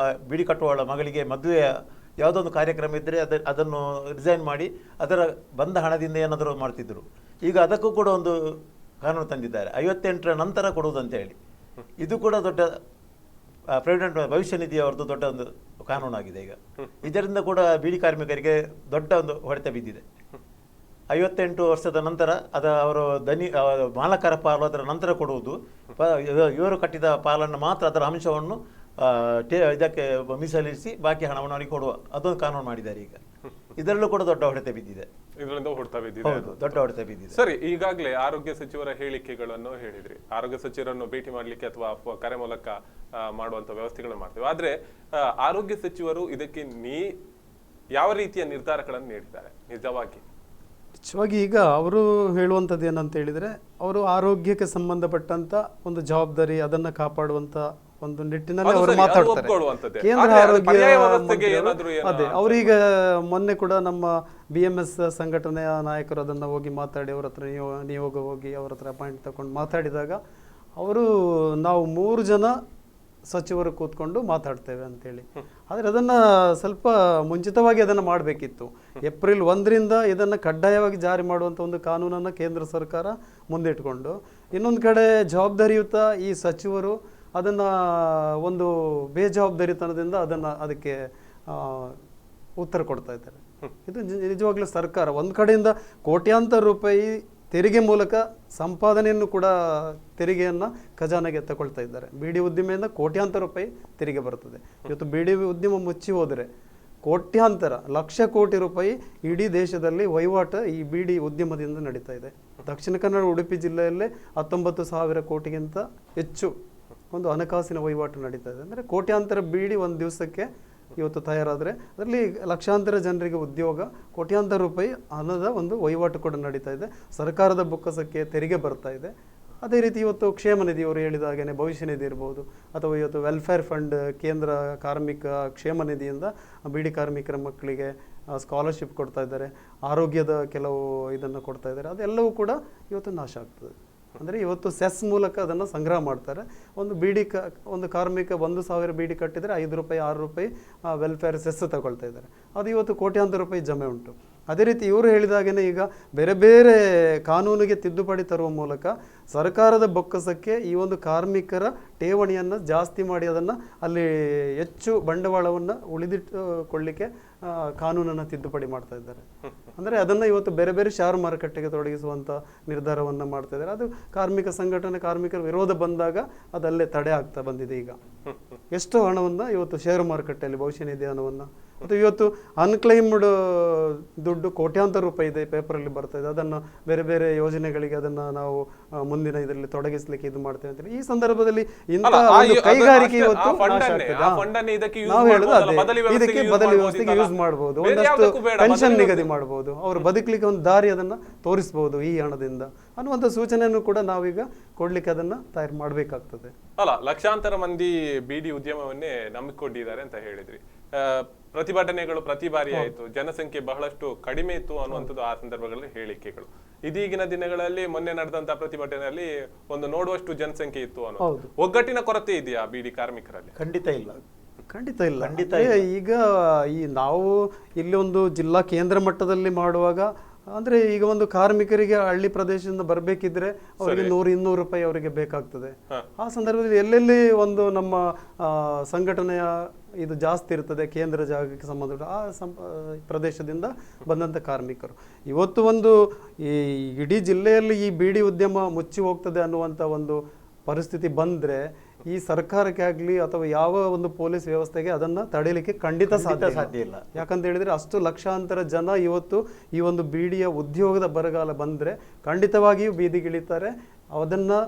ಬಿಡಿ ಕಟ್ಟುವಳ ಮಗಳಿಗೆ ಮದುವೆಯ ಯಾವುದೊಂದು ಕಾರ್ಯಕ್ರಮ ಇದ್ದರೆ ಅದನ್ನು ರಿಸೈನ್ ಮಾಡಿ ಅದರ ಬಂದ ಹಣದಿಂದ ಏನಾದರೂ ಮಾಡ್ತಿದ್ರು. ಈಗ ಅದಕ್ಕೂ ಕೂಡ ಒಂದು ಕಾನೂನು ತಂದಿದ್ದಾರೆ, 58ರ ನಂತರ ಕೊಡುವುದಂತೇಳಿ. ಇದು ಕೂಡ ದೊಡ್ಡ ಪ್ರಾವಿಡೆಂಟ್ ಭವಿಷ್ಯ ನಿಧಿಯವರದ್ದು ದೊಡ್ಡ ಒಂದು ಕಾನೂನಾಗಿದೆ ಈಗ. ಇದರಿಂದ ಕೂಡ ಬೀಡಿ ಕಾರ್ಮಿಕರಿಗೆ ದೊಡ್ಡ ಒಂದು ಹೊಡೆತ ಬಿದ್ದಿದೆ. 58 ವರ್ಷದ ನಂತರ ಅವರು ಮಾಲಕರ ಪಾಲು ಅದರ ನಂತರ ಕೊಡುವುದು, ಇವರು ಕಟ್ಟಿದ ಪಾಲನ್ನು ಮಾತ್ರ ಅದರ ಅಂಶವನ್ನು ಇದಕ್ಕೆ ಮೀಸಲಿರಿಸಿ ಬಾಕಿ ಹಣವನ್ನು ಅವರಿಗೆ ಕೊಡುವ ಅದೊಂದು ಕಾನೂನು ಮಾಡಿದ್ದಾರೆ ಈಗ. ಇದರಲ್ಲೂ ಕೂಡ ದೊಡ್ಡ ಹೊಡೆತ ಬಿದ್ದಿದೆ. ಇದರಿಂದ ಹೊಡೆತ ಬಿದ್ದಿದೆ. ಹೌದು, ದೊಡ್ಡ ಹೊಡೆತ ಬಿದ್ದಿದೆ. ಸರಿ, ಈಗಾಗಲೇ ಆರೋಗ್ಯ ಸಚಿವರ ಹೇಳಿಕೆಗಳನ್ನು ಹೇಳಿದ್ರಿ. ಆರೋಗ್ಯ ಸಚಿವರನ್ನು ಭೇಟಿ ಮಾಡ್ಲಿಕ್ಕೆ ಅಥವಾ ಕರೆ ಮೂಲಕ ಮಾಡುವಂತ ವ್ಯವಸ್ಥೆಗಳನ್ನು ಮಾಡ್ತೇವೆ. ಆದ್ರೆ ಆರೋಗ್ಯ ಸಚಿವರು ಇದಕ್ಕೆ ಯಾವ ರೀತಿಯ ನಿರ್ಧಾರಗಳನ್ನು ನೀಡಿದ್ದಾರೆ ನಿಜವಾಗಿ? ನಿಜವಾಗಿ ಈಗ ಅವರು ಹೇಳುವಂಥದ್ದು ಏನಂತ ಹೇಳಿದ್ರೆ, ಅವರು ಆರೋಗ್ಯಕ್ಕೆ ಸಂಬಂಧಪಟ್ಟಂತ ಒಂದು ಜವಾಬ್ದಾರಿ ಅದನ್ನ ಕಾಪಾಡುವಂತ ಒಂದು ನಿಟ್ಟಿನಲ್ಲಿ ಅವರು ಮಾತಾಡ್ತಾರೆ. ಕೇಂದ್ರ ಆರೋಗ್ಯ ಅದೇ ಅವರೀಗ ಮೊನ್ನೆ ಕೂಡ ನಮ್ಮ BMS ಸಂಘಟನೆಯ ನಾಯಕರು ಅದನ್ನ ಹೋಗಿ ಮಾತಾಡಿ ಅವ್ರ ಹತ್ರ ನಿಯೋಗ ಹೋಗಿ ಅವ್ರ ಹತ್ರ ಅಪಾಯಿಂಟ್ ತಗೊಂಡು ಮಾತಾಡಿದಾಗ ಅವರು ನಾವು 3 ಜನ ಸಚಿವರು ಕೂತ್ಕೊಂಡು ಮಾತಾಡ್ತೇವೆ ಅಂತೇಳಿ. ಆದರೆ ಅದನ್ನು ಸ್ವಲ್ಪ ಮುಂಚಿತವಾಗಿ ಅದನ್ನು ಮಾಡಬೇಕಿತ್ತು. ಏಪ್ರಿಲ್ 1ರಿಂದ ಇದನ್ನು ಕಡ್ಡಾಯವಾಗಿ ಜಾರಿ ಮಾಡುವಂಥ ಒಂದು ಕಾನೂನನ್ನು ಕೇಂದ್ರ ಸರ್ಕಾರ ಮುಂದಿಟ್ಕೊಂಡು, ಇನ್ನೊಂದು ಕಡೆ ಜವಾಬ್ದಾರಿಯುತ ಈ ಸಚಿವರು ಅದನ್ನು ಒಂದು ಬೇಜವಾಬ್ದಾರಿತನದಿಂದ ಅದಕ್ಕೆ ಉತ್ತರ ಕೊಡ್ತಾ ಇದ್ದಾರೆ. ಇದು ನಿಜವಾಗ್ಲೂ ಸರ್ಕಾರ ಒಂದು ಕಡೆಯಿಂದ ಕೋಟ್ಯಾಂತರ ರೂಪಾಯಿ ತೆರಿಗೆ ಮೂಲಕ ಸಂಪಾದನೆಯನ್ನು ಕೂಡ ತೆರಿಗೆಯನ್ನು ಖಜಾನೆಗೆ ತಗೊಳ್ತಾ ಇದ್ದಾರೆ. ಬೀಡಿ ಉದ್ದಿಮೆಯಿಂದ ಕೋಟ್ಯಾಂತರ ರೂಪಾಯಿ ತೆರಿಗೆ ಬರ್ತದೆ. ಇವತ್ತು ಬೀಡಿ ಉದ್ಯಮ ಮುಚ್ಚಿ ಹೋದರೆ ಕೋಟ್ಯಾಂತರ ಲಕ್ಷ ಕೋಟಿ ರೂಪಾಯಿ ಇಡೀ ದೇಶದಲ್ಲಿ ವಹಿವಾಟು ಈ ಬೀಡಿ ಉದ್ಯಮದಿಂದ ನಡೀತಾ ಇದೆ. ದಕ್ಷಿಣ ಕನ್ನಡ ಉಡುಪಿ ಜಿಲ್ಲೆಯಲ್ಲೇ 19,000 ಕೋಟಿಗಿಂತ ಹೆಚ್ಚು ಒಂದು ಹಣಕಾಸಿನ ವಹಿವಾಟು ನಡೀತಾ ಇದೆ. ಅಂದರೆ ಕೋಟ್ಯಾಂತರ ಬೀಡಿ ಒಂದು ದಿವಸಕ್ಕೆ ಇವತ್ತು ತಯಾರಾದರೆ ಅದರಲ್ಲಿ ಲಕ್ಷಾಂತರ ಜನರಿಗೆ ಉದ್ಯೋಗ, ಕೋಟ್ಯಾಂತರ ರೂಪಾಯಿ ಹಣದ ಒಂದು ವಹಿವಾಟು ಕೂಡ ನಡೀತಾ ಇದೆ. ಸರ್ಕಾರದ ಬೊಕ್ಕಸಕ್ಕೆ ತೆರಿಗೆ ಬರ್ತಾ ಇದೆ. ಅದೇ ರೀತಿ ಇವತ್ತು ಕ್ಷೇಮ ನಿಧಿ ಅವರು ಹೇಳಿದ ಹಾಗೆಯೇ ಭವಿಷ್ಯ ನಿಧಿ ಇರ್ಬೋದು, ಅಥವಾ ಇವತ್ತು ವೆಲ್ಫೇರ್ ಫಂಡ್ ಕೇಂದ್ರ ಕಾರ್ಮಿಕ ಕ್ಷೇಮ ನಿಧಿಯಿಂದ ಬೀಡಿ ಕಾರ್ಮಿಕರ ಮಕ್ಕಳಿಗೆ ಸ್ಕಾಲರ್ಶಿಪ್ ಕೊಡ್ತಾ ಇದ್ದಾರೆ, ಆರೋಗ್ಯದ ಕೆಲವು ಇದನ್ನು ಕೊಡ್ತಾ ಇದ್ದಾರೆ. ಅದೆಲ್ಲವೂ ಕೂಡ ಇವತ್ತು ನಾಶ ಆಗ್ತದೆ. ಅಂದರೆ ಇವತ್ತು ಸೆಸ್ ಮೂಲಕ ಅದನ್ನು ಸಂಗ್ರಹ ಮಾಡ್ತಾರೆ. ಒಂದು ಒಂದು ಕಾರ್ಮಿಕ 1,000 ಬೀಡಿ ಕಟ್ಟಿದರೆ 5 ರೂಪಾಯಿ 6 ರೂಪಾಯಿ ವೆಲ್ಫೇರ್ ಸೆಸ್ ತಗೊಳ್ತಾ ಇದ್ದಾರೆ. ಅದು ಇವತ್ತು ಕೋಟ್ಯಾಂತರ ರೂಪಾಯಿ ಜಮೆ ಉಂಟು. ಅದೇ ರೀತಿ ಇವರು ಹೇಳಿದಾಗೇ ಈಗ ಬೇರೆ ಬೇರೆ ಕಾನೂನಿಗೆ ತಿದ್ದುಪಡಿ ತರುವ ಮೂಲಕ ಸರ್ಕಾರದ ಬೊಕ್ಕಸಕ್ಕೆ ಈ ಒಂದು ಕಾರ್ಮಿಕರ ಠೇವಣಿಯನ್ನು ಜಾಸ್ತಿ ಮಾಡಿ ಅದನ್ನು ಅಲ್ಲಿ ಹೆಚ್ಚು ಬಂಡವಾಳವನ್ನು ಉಳಿದಿಟ್ಟುಕೊಳ್ಳಿಕ್ಕೆ ಕಾನೂನನ್ನು ತಿದ್ದುಪಡಿ ಮಾಡ್ತಾ ಇದ್ದಾರೆ. ಅಂದರೆ ಅದನ್ನು ಇವತ್ತು ಬೇರೆ ಬೇರೆ ಷೇರು ಮಾರುಕಟ್ಟೆಗೆ ತೊಡಗಿಸುವಂಥ ನಿರ್ಧಾರವನ್ನು ಮಾಡ್ತಾ ಇದ್ದಾರೆ. ಅದು ಕಾರ್ಮಿಕ ಸಂಘಟನೆ, ಕಾರ್ಮಿಕರ ವಿರೋಧ ಬಂದಾಗ ಅದಲ್ಲೇ ತಡೆ ಆಗ್ತಾ ಬಂದಿದೆ. ಈಗ ಎಷ್ಟು ಹಣವನ್ನು ಇವತ್ತು ಷೇರು ಮಾರುಕಟ್ಟೆಯಲ್ಲಿ ಭವಿಷ್ಯ ನಿಧಿ ಹಣವನ್ನು, ಮತ್ತು ಇವತ್ತು ಅನ್ಕ್ಲೈಮ್ಡ್ ದುಡ್ಡು ಕೋಟ್ಯಾಂತರ ರೂಪಾಯಿ ಇದೆ, ಪೇಪರಲ್ಲಿ ಬರ್ತಾ ಇದೆ. ಅದನ್ನು ಬೇರೆ ಬೇರೆ ಯೋಜನೆಗಳಿಗೆ ಅದನ್ನು ನಾವು ಮುಂದಿನ ಇದರಲ್ಲಿ ತೊಡಗಿಸ್ಲಿಕ್ಕೆ ಇದು ಮಾಡ್ತೇವೆ ಅಂತೇಳಿ ಈ ಸಂದರ್ಭದಲ್ಲಿ ಇಂಥ ಒಂದು ಕೈಗಾರಿಕೆ ಇವತ್ತು ನಾಶ ಆಗ್ತದೆ. ನಾವು ಹೇಳೋದು ಅದೇ, ಇದಕ್ಕೆ ಬದಲಿ ವ್ಯವಸ್ಥೆಗೆ ಯೂಸ್ ಮಾಡಬಹುದು, ಒಂದಷ್ಟು ಪೆನ್ಷನ್ ನಿಗದಿ ಮಾಡಬಹುದು, ಅವರು ಬದುಕಲಿಕ್ಕೆ ಒಂದು ದಾರಿ ಅದನ್ನು ತೋರಿಸಬಹುದು ಈ ಹಣದಿಂದ ಅನ್ನುವಂಥ ಸೂಚನೆಯನ್ನು ಕೂಡ ನಾವೀಗ ಕೊಡ್ಲಿಕ್ಕೆ ಅದನ್ನು ತಯಾರು ಮಾಡಬೇಕಾಗ್ತದೆ. ಅಲ್ಲ, ಲಕ್ಷಾಂತರ ಮಂದಿ ಬೀಡಿ ಉದ್ಯಮವನ್ನೇ ನಂಬಿಕೊಂಡಿದ್ದಾರೆ ಅಂತ ಹೇಳಿದ್ರಿ. ಪ್ರತಿಭಟನೆಗಳು ಪ್ರತಿ ಬಾರಿ ಆಯಿತು, ಜನಸಂಖ್ಯೆ ಬಹಳಷ್ಟು ಕಡಿಮೆ ಇತ್ತು ಅನ್ನುವಂಥದ್ದು ಆ ಸಂದರ್ಭಗಳಲ್ಲಿ ಹೇಳಿಕೆಗಳು. ಇದೀಗಿನ ದಿನಗಳಲ್ಲಿ ಮೊನ್ನೆ ನಡೆದಂತ ಪ್ರತಿಭಟನೆಯಲ್ಲಿ ಒಂದು ನೋಡುವಷ್ಟು ಜನಸಂಖ್ಯೆ ಇತ್ತು ಅನ್ನೋದು. ಒಗ್ಗಟ್ಟಿನ ಕೊರತೆ ಇದೆಯಾ ಬೀಡಿ ಕಾರ್ಮಿಕರಲ್ಲಿ? ಖಂಡಿತ ಇಲ್ಲ, ಖಂಡಿತ ಇಲ್ಲ. ಈಗ ಈ ನಾವು ಇಲ್ಲಿ ಒಂದು ಜಿಲ್ಲಾ ಕೇಂದ್ರ ಮಟ್ಟದಲ್ಲಿ ಮಾಡುವಾಗ ಅಂದರೆ ಈಗ ಒಂದು ಕಾರ್ಮಿಕರಿಗೆ ಹಳ್ಳಿ ಪ್ರದೇಶದಿಂದ ಬರಬೇಕಿದ್ರೆ ಅವರಿಗೆ 100-200 ರೂಪಾಯಿ ಅವರಿಗೆ ಬೇಕಾಗ್ತದೆ. ಆ ಸಂದರ್ಭದಲ್ಲಿ ಎಲ್ಲೆಲ್ಲಿ ಒಂದು ನಮ್ಮ ಸಂಘಟನೆಯ ಇದು ಜಾಸ್ತಿ ಇರ್ತದೆ, ಕೇಂದ್ರ ಜಾಗಕ್ಕೆ ಸಂಬಂಧಪಟ್ಟ ಆ ಪ್ರದೇಶದಿಂದ ಬಂದಂಥ ಕಾರ್ಮಿಕರು ಇವತ್ತು ಒಂದು ಈ ಇಡೀ ಜಿಲ್ಲೆಯಲ್ಲಿ ಈ ಬೀಡಿ ಉದ್ಯಮ ಮುಚ್ಚಿ ಹೋಗ್ತದೆ ಅನ್ನುವಂಥ ಒಂದು ಪರಿಸ್ಥಿತಿ ಬಂದರೆ ಈ ಸರ್ಕಾರಕ್ಕೆ ಆಗಲಿ ಅಥವಾ ಯಾವ ಒಂದು ಪೊಲೀಸ್ ವ್ಯವಸ್ಥೆಗೆ ಅದನ್ನು ತಡೆಯಲಿಕ್ಕೆ ಖಂಡಿತ ಸಾಧ್ಯ ಇಲ್ಲ. ಯಾಕಂತ ಹೇಳಿದರೆ ಅಷ್ಟು ಲಕ್ಷಾಂತರ ಜನ ಇವತ್ತು ಈ ಒಂದು ಬೀಡಿಯ ಉದ್ಯೋಗದ ಬರಗಾಲ ಬಂದರೆ ಖಂಡಿತವಾಗಿಯೂ ಬೀದಿಗಿಳಿತಾರೆ. ಅದನ್ನು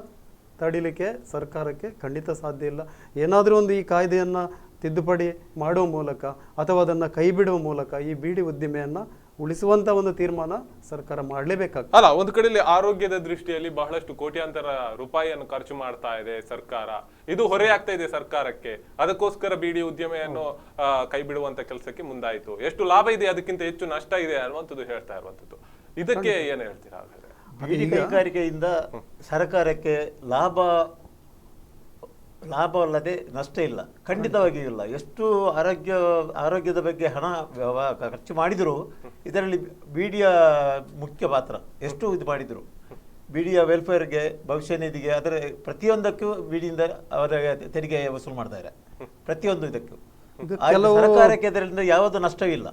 ತಡಿಲಿಕ್ಕೆ ಸರ್ಕಾರಕ್ಕೆ ಖಂಡಿತ ಸಾಧ್ಯ ಇಲ್ಲ. ಏನಾದರೂ ಒಂದು ಈ ಕಾಯ್ದೆಯನ್ನು ತಿದ್ದುಪಡಿ ಮಾಡುವ ಮೂಲಕ ಅಥವಾ ಅದನ್ನು ಕೈ ಬಿಡುವ ಮೂಲಕ ಈ ಬೀಡಿ ಉದ್ದಿಮೆಯನ್ನು ಉಳಿಸುವಂತ ಒಂದು ತೀರ್ಮಾನ ಸರ್ಕಾರ ಮಾಡಲೇಬೇಕಾಗ್ತದೆ. ಅಲ್ಲ, ಒಂದು ಕಡೆಯಲ್ಲಿ ಆರೋಗ್ಯದ ದೃಷ್ಟಿಯಲ್ಲಿ ಬಹಳಷ್ಟು ಕೋಟ್ಯಾಂತರ ರೂಪಾಯಿಯನ್ನು ಖರ್ಚು ಮಾಡ್ತಾ ಇದೆ ಸರ್ಕಾರ. ಇದು ಹೊರೆಯಾಗ್ತಾ ಇದೆ ಸರ್ಕಾರಕ್ಕೆ. ಅದಕ್ಕೋಸ್ಕರ ಬೀಡಿ ಉದ್ಯಮೆಯನ್ನು ಕೈ ಬಿಡುವಂತ ಕೆಲಸಕ್ಕೆ ಮುಂದಾಯಿತು. ಎಷ್ಟು ಲಾಭ ಇದೆ, ಅದಕ್ಕಿಂತ ಹೆಚ್ಚು ನಷ್ಟ ಇದೆ ಅನ್ನುವಂಥದ್ದು ಹೇಳ್ತಾ ಇರುವಂಥದ್ದು. ಇದಕ್ಕೆ ಏನು ಹೇಳ್ತೀರಾ? ಹಾಗಾದ್ರೆ ಬೀಡಿ ಕೈಗಾರಿಕೆಯಿಂದ ಸರ್ಕಾರಕ್ಕೆ ಲಾಭವಲ್ಲದೆ ನಷ್ಟ ಇಲ್ಲ, ಖಂಡಿತವಾಗಿಯೂ ಇಲ್ಲ. ಎಷ್ಟು ಆರೋಗ್ಯದ ಬಗ್ಗೆ ಹಣ ಖರ್ಚು ಮಾಡಿದರೂ ಇದರಲ್ಲಿ ಬೀಡಿಯ ಮುಖ್ಯ ಪಾತ್ರ. ಎಷ್ಟು ಇದು ಮಾಡಿದರು, ಬೀಡಿಯ ವೆಲ್ಫೇರ್ಗೆ, ಭವಿಷ್ಯ ನಿಧಿಗೆ, ಅದರ ಪ್ರತಿಯೊಂದಕ್ಕೂ ಬೀಡಿಯಿಂದ ಅವರಿಗೆ ತೆರಿಗೆ ವಸೂಲು ಮಾಡ್ತಾರೆ. ಪ್ರತಿಯೊಂದು ಇದಕ್ಕೂ ಸರ್ಕಾರಕ್ಕೆ ಇದರಿಂದ ಯಾವುದೂ ನಷ್ಟವಿಲ್ಲ.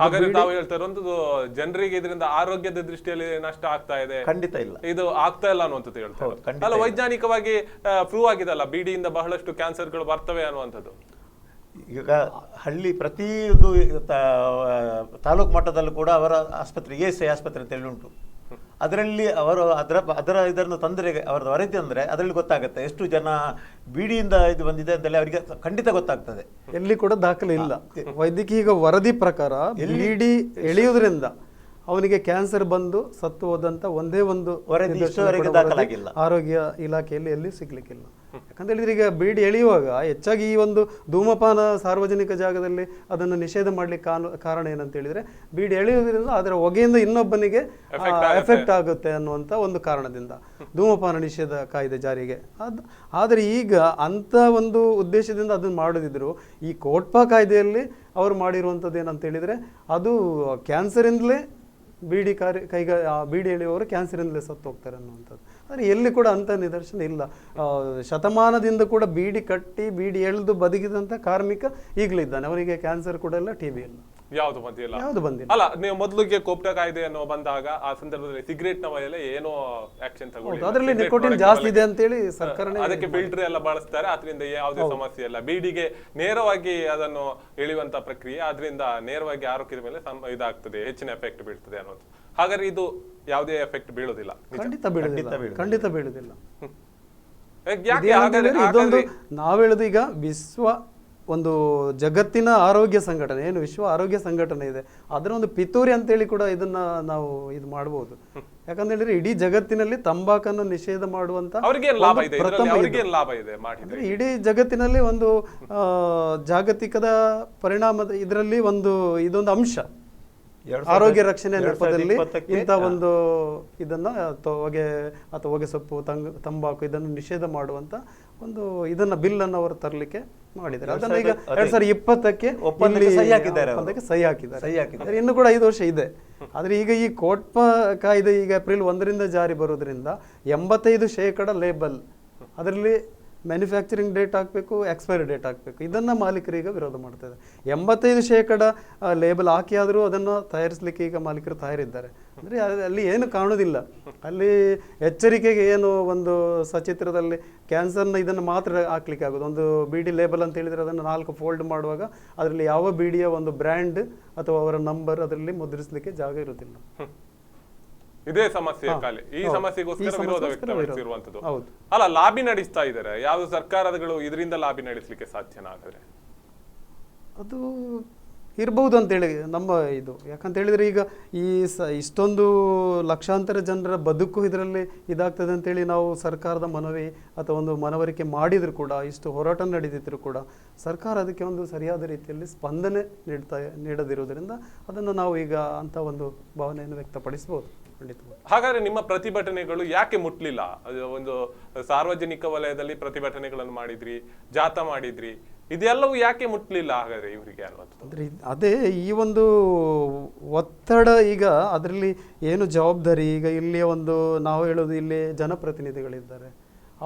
ಹಾಗಾದ್ರೆ ತಾವು ಹೇಳ್ತಾ ಇರುವಂತದ್ದು ಜನರಿಗೆ ಇದರಿಂದ ಆರೋಗ್ಯದ ದೃಷ್ಟಿಯಲ್ಲಿ ನಷ್ಟ ಆಗ್ತಾ ಇದೆ, ಖಂಡಿತ ಇಲ್ಲ, ಇದು ಆಗ್ತಾ ಇಲ್ಲ ಅನ್ನುವಂಥದ್ದು ಹೇಳ್ತಾರೆ. ಅಲ್ಲ, ವೈಜ್ಞಾನಿಕವಾಗಿ ಪ್ರೂವ್ ಆಗಿದಲ್ಲ ಬೀಡಿಯಿಂದ ಬಹಳಷ್ಟು ಕ್ಯಾನ್ಸರ್ಗಳು ಬರ್ತವೆ ಅನ್ನುವಂಥದ್ದು. ಈಗ ಹಳ್ಳಿ ಪ್ರತಿಯೊಂದು ತಾಲೂಕು ಮಟ್ಟದಲ್ಲೂ ಕೂಡ ಅವರ ಆಸ್ಪತ್ರೆ ESI ಆಸ್ಪತ್ರೆ ಅಂತೇಳಿ ಉಂಟು. ಅದರಲ್ಲಿ ಅವರು ಇದನ್ನು ತಂದರೆ ಅವರ ವರದಿ ಅಂದರೆ ಅದರಲ್ಲಿ ಗೊತ್ತಾಗುತ್ತೆ ಎಷ್ಟು ಜನ ಬೀಡಿಯಿಂದ ಇದು ಬಂದಿದೆ ಅಂತೇಳಿ ಅವರಿಗೆ ಖಂಡಿತ ಗೊತ್ತಾಗ್ತದೆ. ಎಲ್ಲಿ ಕೂಡ ದಾಖಲೆ ಇಲ್ಲ. ವೈದ್ಯಕೀಯ ವರದಿ ಪ್ರಕಾರ ಬೀಡಿ ಎಳೆಯುವುದರಿಂದ ಅವನಿಗೆ ಕ್ಯಾನ್ಸರ್ ಬಂದು ಸತ್ತು ಹೋದಂತ ಒಂದೇ ಒಂದು ವರದಿ ದಾಖಲಾಗಿಲ್ಲ ಆರೋಗ್ಯ ಇಲಾಖೆಯಲ್ಲಿ ಎಲ್ಲಿ ಸಿಗ್ಲಿಕ್ಕಿಲ್ಲ. ಯಾಕಂತ ಹೇಳಿದ್ರೆ ಈಗ ಬೀಡಿ ಎಳೆಯುವಾಗ ಹೆಚ್ಚಾಗಿ ಈ ಒಂದು ಧೂಮಪಾನ ಸಾರ್ವಜನಿಕ ಜಾಗದಲ್ಲಿ ಅದನ್ನು ನಿಷೇಧ ಮಾಡ್ಲಿಕ್ಕೆ ಕಾರಣ ಏನಂತ ಹೇಳಿದ್ರೆ ಬೀಡಿ ಎಳೆಯುವುದರಿಂದ ಅದರ ಹೊಗೆಯಿಂದ ಇನ್ನೊಬ್ಬನಿಗೆ ಎಫೆಕ್ಟ್ ಆಗುತ್ತೆ ಅನ್ನುವಂಥ ಒಂದು ಕಾರಣದಿಂದ ಧೂಮಪಾನ ನಿಷೇಧ ಕಾಯ್ದೆ ಜಾರಿಗೆ. ಆದರೆ ಈಗ ಅಂಥ ಒಂದು ಉದ್ದೇಶದಿಂದ ಅದನ್ನು ಮಾಡೋದಿದ್ರು ಈ ಕೋಟ್ಪಾ ಕಾಯ್ದೆಯಲ್ಲಿ ಅವರು ಮಾಡಿರುವಂಥದ್ದು ಏನಂತ ಹೇಳಿದರೆ ಅದು ಕ್ಯಾನ್ಸರಿಂದಲೇ ಬೀಡಿ ಎಳೆಯುವವರು ಕ್ಯಾನ್ಸರಿಂದಲೇ ಸತ್ತು ಹೋಗ್ತಾರೆ ಅನ್ನುವಂಥದ್ದು. ಆದರೆ ಎಲ್ಲಿ ಕೂಡ ಅಂಥ ನಿದರ್ಶನ ಇಲ್ಲ. ಶತಮಾನದಿಂದ ಕೂಡ ಬೀಡಿ ಕಟ್ಟಿ ಬೀಡಿ ಎಳೆದು ಬದುಕಿದಂಥ ಕಾರ್ಮಿಕ ಈಗಲಿದ್ದಾನೆ, ಅವನಿಗೆ ಕ್ಯಾನ್ಸರ್ ಕೂಡ ಇಲ್ಲ, TB ಇಲ್ಲ. ಯಾವ್ದು ಬಂದಿಲ್ಲ. ಯಾವುದು ಬಂದಿಲ್ಲ. ಅಲ್ಲ, ನೀವು ಮೊದಲಿಗೆ ಕೋಪ್ಟಾ ಕಾಯ್ದೆಯನ್ನು ಬಂದಾಗ ಆ ಸಂದರ್ಭದಲ್ಲಿ ಸಿಗರೇಟ್ ನ ಮೇಲೆ ಏನೋ ಆಕ್ಷನ್ ತಗೊಳ್ಳಿ, ಅದರಲ್ಲಿ ನಿಕೋಟಿನ್ ಜಾಸ್ತಿ ಇದೆ ಅಂತೇಳಿ ಸರ್ಕಾರನೇ ಅದಕ್ಕೆ ಫಿಲ್ಟರ್ ಎಲ್ಲ ಬಳಸ್ತಾರೆ, ಅದರಿಂದ ಯಾವುದೇ ಸಮಸ್ಯೆ ಇಲ್ಲ. ಬೀಡಿಗೆ ನೇರವಾಗಿ ಅದನ್ನು ಎಳೆಯುವಂತ ಪ್ರಕ್ರಿಯೆ, ಅದರಿಂದ ನೇರವಾಗಿ ಆರೋಗ್ಯದ ಮೇಲೆ ಇದಾಗ್ತದೆ, ಹೆಚ್ಚಿನ ಎಫೆಕ್ಟ್ ಬೀಳ್ತದೆ ಅನ್ನೋದು. ಹಾಗಾದ್ರೆ ಇದು ಯಾವುದೇ ಎಫೆಕ್ಟ್ ಬೀಳುದಿಲ್ಲ? ಖಂಡಿತ ಬೀಳುದಿಲ್ಲ, ಖಂಡಿತ ಬೀಳುದಿಲ್ಲ. ಯಾಕೆ ಇದೊಂದು ನಾವು ಹೇಳುದು ಈಗ ವಿಶ್ವ ಒಂದು ಜಗತ್ತಿನ ಆರೋಗ್ಯ ಸಂಘಟನೆ, ಏನು ವಿಶ್ವ ಆರೋಗ್ಯ ಸಂಘಟನೆ ಇದೆ, ಅದರ ಒಂದು ಪಿತೂರಿ ಅಂತೇಳಿ ಕೂಡ ಇದನ್ನ ನಾವು ಇದು ಮಾಡಬಹುದು. ಯಾಕಂತ ಹೇಳಿದ್ರೆ ಇಡೀ ಜಗತ್ತಿನಲ್ಲಿ ತಂಬಾಕನ್ನು ನಿಷೇಧ ಮಾಡುವಂತ ಇಡೀ ಜಗತ್ತಿನಲ್ಲಿ ಒಂದು ಜಾಗತಿಕದ ಪರಿಣಾಮದ ಇದರಲ್ಲಿ ಇದೊಂದು ಅಂಶ, ಆರೋಗ್ಯ ರಕ್ಷಣೆ ನೆಪದಲ್ಲಿ ಇಂಥ ಒಂದು ಇದನ್ನ ಹೊಗೆ ಅಥವಾ ಹೊಗೆ ಸೊಪ್ಪು, ತಂಬಾಕು ಇದನ್ನು ನಿಷೇಧ ಮಾಡುವಂತ ಒಂದು ಇದನ್ನ ಬಿಲ್ ಅನ್ನು ಅವರು ತರಲಿಕ್ಕೆ ಮಾಡಿದ್ದಾರೆ. ಅದನ್ನ ಈಗ 2020ಕ್ಕೆ ಸಹಿ ಹಾಕಿದ್ದಾರೆ. ಇನ್ನು ಕೂಡ 5 ವರ್ಷ ಇದೆ. ಆದ್ರೆ ಈಗ ಈ ಕೋಟ್ಪಾ ಕಾಯ್ದೆ ಈಗ ಏಪ್ರಿಲ್ 1ರಿಂದ ಜಾರಿ ಬರೋದ್ರಿಂದ 85% ಲೇಬಲ್, ಅದರಲ್ಲಿ ಮ್ಯಾನುಫ್ಯಾಕ್ಚರಿಂಗ್ ಡೇಟ್ ಹಾಕಬೇಕು, ಎಕ್ಸ್ಪೈರಿ ಡೇಟ್ ಹಾಕಬೇಕು. ಇದನ್ನು ಮಾಲೀಕರು ಈಗ ವಿರೋಧ ಮಾಡ್ತಾ ಇದ್ದಾರೆ. 85% ಲೇಬಲ್ ಹಾಕಿ ಆದರೂ ಅದನ್ನು ತಯಾರಿಸಲಿಕ್ಕೆ ಈಗ ಮಾಲೀಕರು ತಯಾರಿದ್ದಾರೆ. ಅಂದರೆ ಅಲ್ಲಿ ಏನು ಕಾಣೋದಿಲ್ಲ. ಅಲ್ಲಿ ಎಚ್ಚರಿಕೆಗೆ ಏನು ಒಂದು ಸಚಿತ್ರದಲ್ಲಿ ಕ್ಯಾನ್ಸರ್ನ ಇದನ್ನು ಮಾತ್ರ ಹಾಕ್ಲಿಕ್ಕೆ ಆಗೋದು. ಒಂದು ಬಿಡಿ ಲೇಬಲ್ ಅಂತ ಹೇಳಿದರೆ ಅದನ್ನು 4 ಫೋಲ್ಡ್ ಮಾಡುವಾಗ ಅದರಲ್ಲಿ ಯಾವ ಬಿಡಿಯ ಒಂದು ಬ್ರ್ಯಾಂಡ್ ಅಥವಾ ಅವರ ನಂಬರ್ ಅದರಲ್ಲಿ ಮುದ್ರಿಸಲಿಕ್ಕೆ ಜಾಗ ಇರುವುದಿಲ್ಲ. ಇದೇ ಸಮಸ್ಯೆ ಖಾಲಿ. ಈ ಸಮಸ್ಯೆಗೋಸ್ಕರ ವಿರೋಧ ವ್ಯಕ್ತಪಡಿಸಿರುವಂತದ್ದು. ಅಲ್ಲ, ಲಾಬಿ ನಡೆಸ್ತಾ ಇದ್ದಾರೆ. ಯಾವ ಸರ್ಕಾರಗಳು ಇದರಿಂದ ಲಾಬಿ ನಡೆಸಲಿಕ್ಕೆ ಸಾಧ್ಯನಾ? ಹಾಗಾದ್ರೆ ಅದು ಇರಬಹುದು ಅಂತೇಳಿ ನಮ್ಮ ಇದು. ಯಾಕಂತ ಹೇಳಿದ್ರೆ ಈಗ ಇಷ್ಟೊಂದು ಲಕ್ಷಾಂತರ ಜನರ ಬದುಕು ಇದರಲ್ಲಿ ಇದಾಗ್ತದೆ ಅಂತೇಳಿ ನಾವು ಸರ್ಕಾರದ ಮನವಿ ಅಥವಾ ಒಂದು ಮನವರಿಕೆ ಮಾಡಿದ್ರು ಕೂಡ, ಇಷ್ಟು ಹೋರಾಟ ನಡೆದಿದ್ರು ಕೂಡ ಸರ್ಕಾರ ಅದಕ್ಕೆ ಒಂದು ಸರಿಯಾದ ರೀತಿಯಲ್ಲಿ ಸ್ಪಂದನೆ ನೀಡದಿರುವುದರಿಂದ ಅದನ್ನು ನಾವು ಈಗ ಅಂತ ಒಂದು ಭಾವನೆಯನ್ನು ವ್ಯಕ್ತಪಡಿಸಬಹುದು. ಹಾಗಾದ್ರೆ ನಿಮ್ಮ ಪ್ರತಿಭಟನೆಗಳು ಯಾಕೆ ಮುಟ್ಲಿಲ್ಲ? ಒಂದು ಸಾರ್ವಜನಿಕ ವಲಯದಲ್ಲಿ ಪ್ರತಿಭಟನೆಗಳನ್ನು ಮಾಡಿದ್ರಿ, ಜಾಥಾ ಮಾಡಿದ್ರಿ, ಇದೆಲ್ಲವೂ ಯಾಕೆ ಮುಟ್ಲಿಲ್ಲ ಹಾಗಾದ್ರೆ ಇವರಿಗೆ ಅನ್ನುವಂಥದ್ದು? ಅದೇ ಈ ಒಂದು ಒತ್ತಡ, ಈಗ ಅದರಲ್ಲಿ ಏನು ಜವಾಬ್ದಾರಿ, ಈಗ ಇಲ್ಲಿ ಒಂದು ನಾವು ಹೇಳೋದು ಇಲ್ಲಿ ಜನಪ್ರತಿನಿಧಿಗಳಿದ್ದಾರೆ,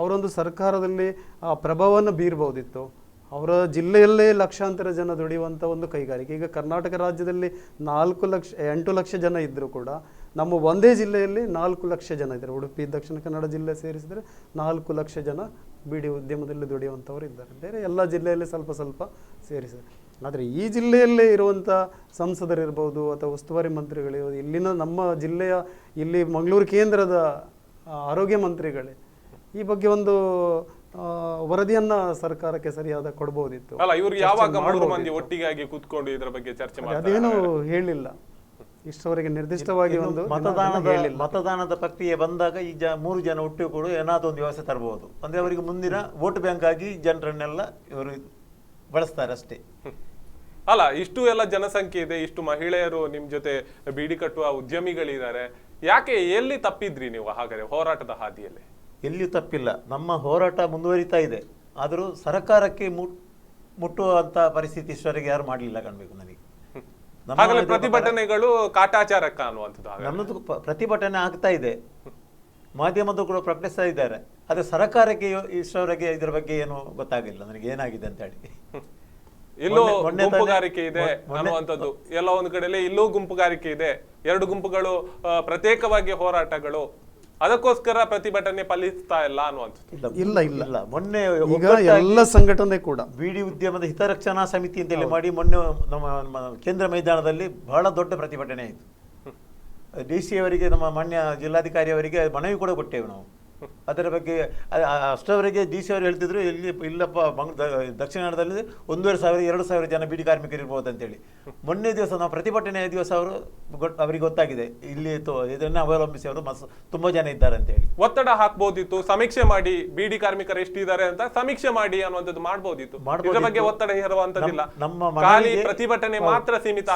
ಅವರೊಂದು ಸರ್ಕಾರದಲ್ಲಿ ಆ ಪ್ರಭಾವವನ್ನು ಬೀರ್ಬೋದಿತ್ತು. ಅವರ ಜಿಲ್ಲೆಯಲ್ಲೇ ಲಕ್ಷಾಂತರ ಜನ ದುಡಿಯುವಂಥ ಒಂದು ಕೈಗಾರಿಕೆ. ಈಗ ಕರ್ನಾಟಕ ರಾಜ್ಯದಲ್ಲಿ 8 ಲಕ್ಷ ಜನ ಇದ್ದರೂ ಕೂಡ ನಮ್ಮ ಒಂದೇ ಜಿಲ್ಲೆಯಲ್ಲಿ 4 ಲಕ್ಷ ಜನ ಇದ್ದಾರೆ. ಉಡುಪಿ, ದಕ್ಷಿಣ ಕನ್ನಡ ಜಿಲ್ಲೆ ಸೇರಿಸಿದರೆ 4 ಲಕ್ಷ ಜನ ಬಿಡಿ ಉದ್ಯಮದಲ್ಲಿ ದುಡಿಯುವಂಥವ್ರು ಇದ್ದಾರೆ. ಬೇರೆ ಎಲ್ಲ ಜಿಲ್ಲೆಯಲ್ಲಿ ಸ್ವಲ್ಪ ಸ್ವಲ್ಪ ಸೇರಿಸಿದ್ದಾರೆ. ಆದರೆ ಈ ಜಿಲ್ಲೆಯಲ್ಲೇ ಇರುವಂಥ ಸಂಸದರಿರ್ಬೋದು ಅಥವಾ ಉಸ್ತುವಾರಿ ಮಂತ್ರಿಗಳಿರ್ಬೋದು, ಇಲ್ಲಿನ ನಮ್ಮ ಜಿಲ್ಲೆಯ ಇಲ್ಲಿ ಮಂಗಳೂರು ಕೇಂದ್ರದ ಆರೋಗ್ಯ ಮಂತ್ರಿಗಳೇ ಈ ಬಗ್ಗೆ ಒಂದು ವರದಿಯನ್ನ ಸರ್ಕಾರಕ್ಕೆ ಸರಿಯಾದ ಕೊಡಬಹುದಿತ್ತು. ಅಲ್ಲ, ಇವರು ಯಾವಾಗ 3 ಮಂದಿ ಒಟ್ಟಿಗಾಗಿ ಕೂತ್ಕೊಂಡು ಇದರ ಬಗ್ಗೆ ಚರ್ಚೆ ಮಾಡ್ತಾರೆ? ಅದೇನು ಹೇಳಿಲ್ಲ ಇಷ್ಟವರೆಗೆ ನಿರ್ದಿಷ್ಟವಾಗಿ. ಒಂದು ಮತದಾನದ ಪ್ರಕ್ರಿಯೆ ಬಂದಾಗ ಈ 3 ಜನ ಒಟ್ಟಿಗೆ ಕೂಡ ಏನಾದರೂ ಒಂದು ವ್ಯವಸ್ಥೆ ತರಬಹುದು. ಅಂದ್ರೆ ಅವರಿಗೆ ಮುಂದಿನ ವೋಟ್ ಬ್ಯಾಂಕ್ ಆಗಿ ಜನರನ್ನೆಲ್ಲ ಇವರು ಬಳಸ್ತಾರೆ ಅಷ್ಟೇ. ಅಲ್ಲ, ಇಷ್ಟು ಎಲ್ಲ ಜನಸಂಖ್ಯೆ ಇದೆ, ಇಷ್ಟು ಮಹಿಳೆಯರು ನಿಮ್ ಜೊತೆ ಬೀಡಿ ಕಟ್ಟುವ ಉದ್ಯಮಿಗಳಿದ್ದಾರೆ, ಯಾಕೆ ಎಲ್ಲಿ ತಪ್ಪಿದ್ರಿ ನೀವು ಹಾಗಾದ್ರೆ ಹೋರಾಟದ ಹಾದಿಯಲ್ಲಿ? ಎಲ್ಲಿಯೂ ತಪ್ಪಿಲ್ಲ. ನಮ್ಮ ಹೋರಾಟ ಮುಂದುವರಿತಾ ಇದೆ. ಆದರೂ ಸರ್ಕಾರಕ್ಕೆ ಮುಟ್ಟುವಂತ ಪರಿಸ್ಥಿತಿ ಇಷ್ಟವರೆಗೆ ಯಾರು ಮಾಡಲಿಲ್ಲ ಕಾಣಬೇಕು ನನಗೆ. ಪ್ರತಿಭಟನೆಗಳು ಕಾಟಾಚಾರಕ್ಕ ಅನ್ನುವಂಥದ್ದು. ನನ್ನದು ಪ್ರತಿಭಟನೆ ಆಗ್ತಾ ಇದೆ, ಮಾಧ್ಯಮದ ಕೂಡ ಪ್ರಕಟಿಸ್ತಾ ಇದ್ದಾರೆ. ಆದ್ರೆ ಸರ್ಕಾರಕ್ಕೆ ಇಷ್ಟವರೆಗೆ ಇದರ ಬಗ್ಗೆ ಏನು ಗೊತ್ತಾಗಿಲ್ಲ ನನಗೆ ಏನಾಗಿದೆ ಅಂತ ಹೇಳಿ. ಇಲ್ಲೂ ಗುಂಪುಗಾರಿಕೆ ಇದೆ ಅನ್ನುವಂಥದ್ದು, ಎಲ್ಲ ಒಂದು ಕಡೆಯಲ್ಲಿ ಇಲ್ಲೂ ಗುಂಪುಗಾರಿಕೆ ಇದೆ, 2 ಗುಂಪುಗಳು ಪ್ರತ್ಯೇಕವಾಗಿ ಹೋರಾಟಗಳು, ಅದಕ್ಕೋಸ್ಕರ ಪ್ರತಿಭಟನೆ ಫಲಿಸ್ತಾ ಇಲ್ಲ ಅನ್ನುವಂಥದ್ದು. ಇಲ್ಲ ಮೊನ್ನೆ ಎಲ್ಲ ಸಂಘಟನೆ ಕೂಡ ಬೀಡಿ ಉದ್ಯಮದ ಹಿತರಕ್ಷಣಾ ಸಮಿತಿ ಅಂತೇಳಿ ಮಾಡಿ ಮೊನ್ನೆ ನಮ್ಮ ಕೇಂದ್ರ ಮೈದಾನದಲ್ಲಿ ಬಹಳ ದೊಡ್ಡ ಪ್ರತಿಭಟನೆ ಆಯಿತು. DC ಅವರಿಗೆ, ನಮ್ಮ ಮಾನ್ಯ ಜಿಲ್ಲಾಧಿಕಾರಿ ಅವರಿಗೆ ಮನವಿ ಕೂಡ ಕೊಟ್ಟೇವೆ ನಾವು ಅದರ ಬಗ್ಗೆ. ಅಷ್ಟವರೆಗೆ DC ಅವರು ಹೇಳ್ತಿದ್ರು ಇಲ್ಲಪ್ಪ ದಕ್ಷಿಣ ಕನ್ನಡದಲ್ಲಿ 1,500-2,000 ಜನ ಬೀಡಿ ಕಾರ್ಮಿಕರು ಇರ್ಬೋದು ಅಂತೇಳಿ. ಮೊನ್ನೆ ದಿವಸ ನಾವು ಪ್ರತಿಭಟನೆಯ ದಿವಸ ಅವರಿಗೆ ಗೊತ್ತಾಗಿದೆ ಇಲ್ಲಿ ಇದನ್ನ ಅವಲಂಬಿಸಿ ಅವರು ತುಂಬಾ ಜನ ಇದ್ದಾರೆ ಅಂತ ಹೇಳಿ. ಒತ್ತಡ ಹಾಕ್ಬೋದಿತ್ತು, ಸಮೀಕ್ಷೆ ಮಾಡಿ ಬೀಡಿ ಕಾರ್ಮಿಕರು ಎಷ್ಟಿದ್ದಾರೆ ಅಂತ ಸಮೀಕ್ಷೆ ಮಾಡಿ ಅನ್ನುವಂಥದ್ದು ಮಾಡ್ಬೋದಿತ್ತು. ಇದರ ಬಗ್ಗೆ ಒತ್ತಡ ಹೇರುವಂತದ್ದಿಲ್ಲ, ಖಾಲಿ ಪ್ರತಿಭಟನೆ ಮಾತ್ರ ಸೀಮಿತ.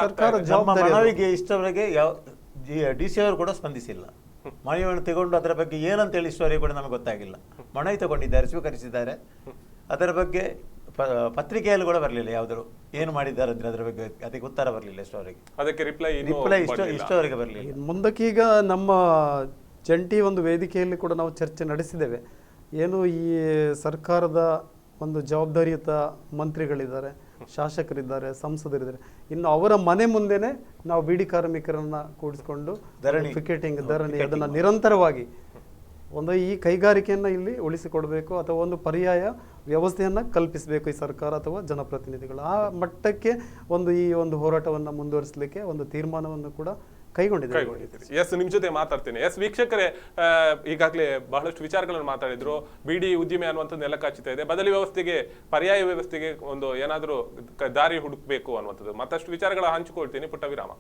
ನಮ್ಮ ಮನವಿಗೆ ಇಷ್ಟವರೆಗೆ DC ಅವರು ಕೂಡ ಸ್ಪಂದಿಸಿಲ್ಲ. ಮನವಿಯನ್ನು ತಗೊಂಡು ಅದರ ಬಗ್ಗೆ ಏನಂತೇಳಿ ಇಷ್ಟವರೆಗೆ ಕೂಡ ನಮಗೆ ಗೊತ್ತಾಗಿಲ್ಲ. ಮನವಿ ತಗೊಂಡಿದ್ದಾರೆ, ಸ್ವೀಕರಿಸಿದ್ದಾರೆ. ಅದರ ಬಗ್ಗೆ ಪತ್ರಿಕೆಯಲ್ಲಿ ಕೂಡ ಬರಲಿಲ್ಲ ಯಾವ್ದಾದ್ರು ಏನು ಮಾಡಿದ್ದಾರೆ ಅಂದ್ರೆ ಅದರ ಬಗ್ಗೆ ಅದಕ್ಕೆ ಉತ್ತರ ಬರಲಿಲ್ಲ ಇಷ್ಟವರೆಗೆ. ಅದಕ್ಕೆ ರಿಪ್ಲೈ ಇಷ್ಟವರೆಗೆ ಬರಲಿಲ್ಲ. ಮುಂದಕ್ಕೀಗ ನಮ್ಮ ಜಂಟಿ ಒಂದು ವೇದಿಕೆಯಲ್ಲಿ ಕೂಡ ನಾವು ಚರ್ಚೆ ನಡೆಸಿದ್ದೇವೆ. ಏನು ಈ ಸರ್ಕಾರದ ಒಂದು ಜವಾಬ್ದಾರಿಯುತ ಮಂತ್ರಿಗಳಿದ್ದಾರೆ ಶಾಸಕರಿದ್ದಾರೆ, ಸಂಸದರಿದ್ದಾರೆ. ಇನ್ನು ಅವರ ಮನೆ ಮುಂದೆನೆ ನಾವು ಬೀಡಿ ಕಾರ್ಮಿಕರನ್ನ ಕೂಡಿಸ್ಕೊಂಡು ಪಿಕೆಟಿಂಗ್, ಧರಣಿ ಅದನ್ನ ನಿರಂತರವಾಗಿ ಒಂದು ಈ ಕೈಗಾರಿಕೆಯನ್ನ ಇಲ್ಲಿ ಉಳಿಸಿಕೊಡ್ಬೇಕು ಅಥವಾ ಒಂದು ಪರ್ಯಾಯ ವ್ಯವಸ್ಥೆಯನ್ನ ಕಲ್ಪಿಸಬೇಕು ಈ ಸರ್ಕಾರ ಅಥವಾ ಜನಪ್ರತಿನಿಧಿಗಳು. ಆ ಮಟ್ಟಕ್ಕೆ ಈ ಒಂದು ಹೋರಾಟವನ್ನ ಮುಂದುವರಿಸಲಿಕ್ಕೆ ಒಂದು ತೀರ್ಮಾನವನ್ನು ಕೂಡ ಕೈಗೊಂಡಿದ್ದೀರಿ. ಎಸ್, ನಿಮ್ ಜೊತೆ ಮಾತಾಡ್ತೀನಿ. ಎಸ್ ವೀಕ್ಷಕರೇ, ಈಗಾಗಲೇ ಬಹಳಷ್ಟು ವಿಚಾರಗಳನ್ನು ಮಾತಾಡಿದ್ರು. ಬಿಡಿ ಉದ್ದಿಮೆ ಅನ್ನುವಂಥದ್ದು ನೆಲಕಾಚಿತ ಇದೆ. ಬದಲಿ ವ್ಯವಸ್ಥೆಗೆ, ಪರ್ಯಾಯ ವ್ಯವಸ್ಥೆಗೆ ಒಂದು ಏನಾದರೂ ದಾರಿ ಹುಡುಕ್ಬೇಕು ಅನ್ನುವಂಥದ್ದು ಮತ್ತಷ್ಟು ವಿಚಾರಗಳ ಹಂಚಿಕೊಳ್ತೀನಿ. ಪುಟ್ಟ ವಿರಾಮ.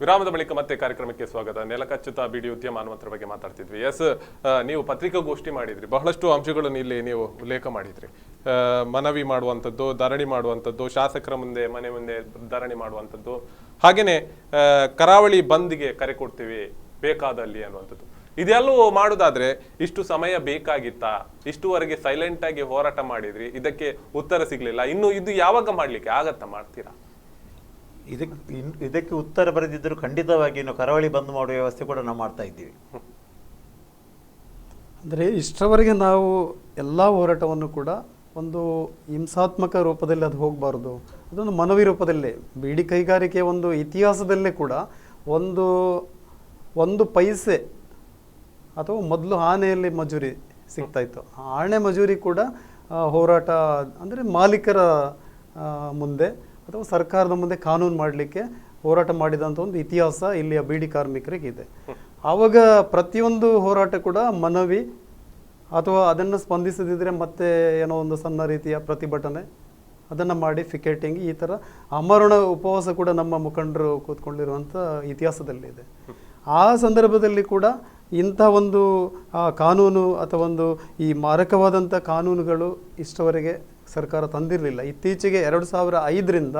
ವಿರಾಮದ ಬಳಿಕ ಮತ್ತೆ ಕಾರ್ಯಕ್ರಮಕ್ಕೆ ಸ್ವಾಗತ. ನೆಲಕಚ್ಚುತ ಬಿಡಿ ಉದ್ಯಮ ಅನ್ನುವಂಥರ ಬಗ್ಗೆ ಮಾತಾಡ್ತಿದ್ವಿ. ಎಸ್, ನೀವು ಪತ್ರಿಕಾಗೋಷ್ಠಿ ಮಾಡಿದ್ರಿ, ಬಹಳಷ್ಟು ಅಂಶಗಳನ್ನು ಇಲ್ಲಿ ನೀವು ಉಲ್ಲೇಖ ಮಾಡಿದ್ರಿ. ಮನವಿ ಮಾಡುವಂಥದ್ದು, ಧರಣಿ ಮಾಡುವಂಥದ್ದು, ಶಾಸಕರ ಮುಂದೆ ಮನೆ ಮುಂದೆ ಧರಣಿ ಮಾಡುವಂಥದ್ದು, ಹಾಗೇನೆ ಕರಾವಳಿ ಬಂದ್ಗೆ ಕರೆ ಕೊಡ್ತೀವಿ ಬೇಕಾದಲ್ಲಿ ಅನ್ನುವಂಥದ್ದು. ಇದೆಲ್ಲವೂ ಮಾಡೋದಾದ್ರೆ ಇಷ್ಟು ಸಮಯ ಬೇಕಾಗಿತ್ತಾ? ಇಷ್ಟುವರೆಗೆ ಸೈಲೆಂಟ್ ಆಗಿ ಹೋರಾಟ ಮಾಡಿದ್ರಿ, ಇದಕ್ಕೆ ಉತ್ತರ ಸಿಗ್ಲಿಲ್ಲ. ಇನ್ನು ಇದು ಯಾವಾಗ ಮಾಡ್ಲಿಕ್ಕೆ ಆಗತ್ತಾ? ಮಾಡ್ತೀರಾ? ಇದಕ್ಕೆ ಉತ್ತರ ಬರೆದಿದ್ದರೂ ಖಂಡಿತವಾಗಿ ಇನ್ನು ಕರಾವಳಿ ಬಂದ್ ಮಾಡುವ ವ್ಯವಸ್ಥೆ ಕೂಡ ನಾವು ಮಾಡ್ತಾ ಇದ್ದೀವಿ. ಅಂದರೆ ಇಷ್ಟರವರೆಗೆ ನಾವು ಎಲ್ಲ ಹೋರಾಟವನ್ನು ಕೂಡ ಒಂದು ಹಿಂಸಾತ್ಮಕ ರೂಪದಲ್ಲಿ ಅದು ಹೋಗಬಾರ್ದು, ಅದೊಂದು ಮನವಿ ರೂಪದಲ್ಲೇ. ಬೀಡಿ ಕೈಗಾರಿಕೆಯ ಒಂದು ಇತಿಹಾಸದಲ್ಲೇ ಕೂಡ ಒಂದು ಪೈಸೆ ಅಥವಾ ಮೊದಲು ಆನೆಯಲ್ಲಿ ಮಜೂರಿ ಸಿಗ್ತಾಯಿತ್ತು. ಆಣೆ ಮಜೂರಿ ಕೂಡ ಹೋರಾಟ ಅಂದರೆ ಮಾಲೀಕರ ಮುಂದೆ ಅಥವಾ ಸರ್ಕಾರದ ಮುಂದೆ ಕಾನೂನು ಮಾಡಲಿಕ್ಕೆ ಹೋರಾಟ ಮಾಡಿದಂಥ ಒಂದು ಇತಿಹಾಸ ಇಲ್ಲಿಯ ಬೀಡಿ ಕಾರ್ಮಿಕರಿಗೆ ಇದೆ. ಆವಾಗ ಪ್ರತಿಯೊಂದು ಹೋರಾಟ ಕೂಡ ಮನವಿ ಅಥವಾ ಅದನ್ನು ಸ್ಪಂದಿಸದಿದ್ದರೆ ಮತ್ತೆ ಏನೋ ಒಂದು ಸಣ್ಣ ರೀತಿಯ ಪ್ರತಿಭಟನೆ ಅದನ್ನು ಮಾಡಿ ಪಿಕೆಟಿಂಗ್, ಈ ಥರ ಅಮರಣ ಉಪವಾಸ ಕೂಡ ನಮ್ಮ ಮುಖಂಡರು ಕೂತ್ಕೊಂಡಿರುವಂಥ ಇತಿಹಾಸದಲ್ಲಿದೆ. ಆ ಸಂದರ್ಭದಲ್ಲಿ ಕೂಡ ಇಂಥ ಒಂದು ಕಾನೂನು ಅಥವಾ ಈ ಮಾರಕವಾದಂಥ ಕಾನೂನುಗಳು ಇಷ್ಟವರೆಗೆ ಸರ್ಕಾರ ತಂದಿರಲಿಲ್ಲ. ಇತ್ತೀಚೆಗೆ 2005ರಿಂದ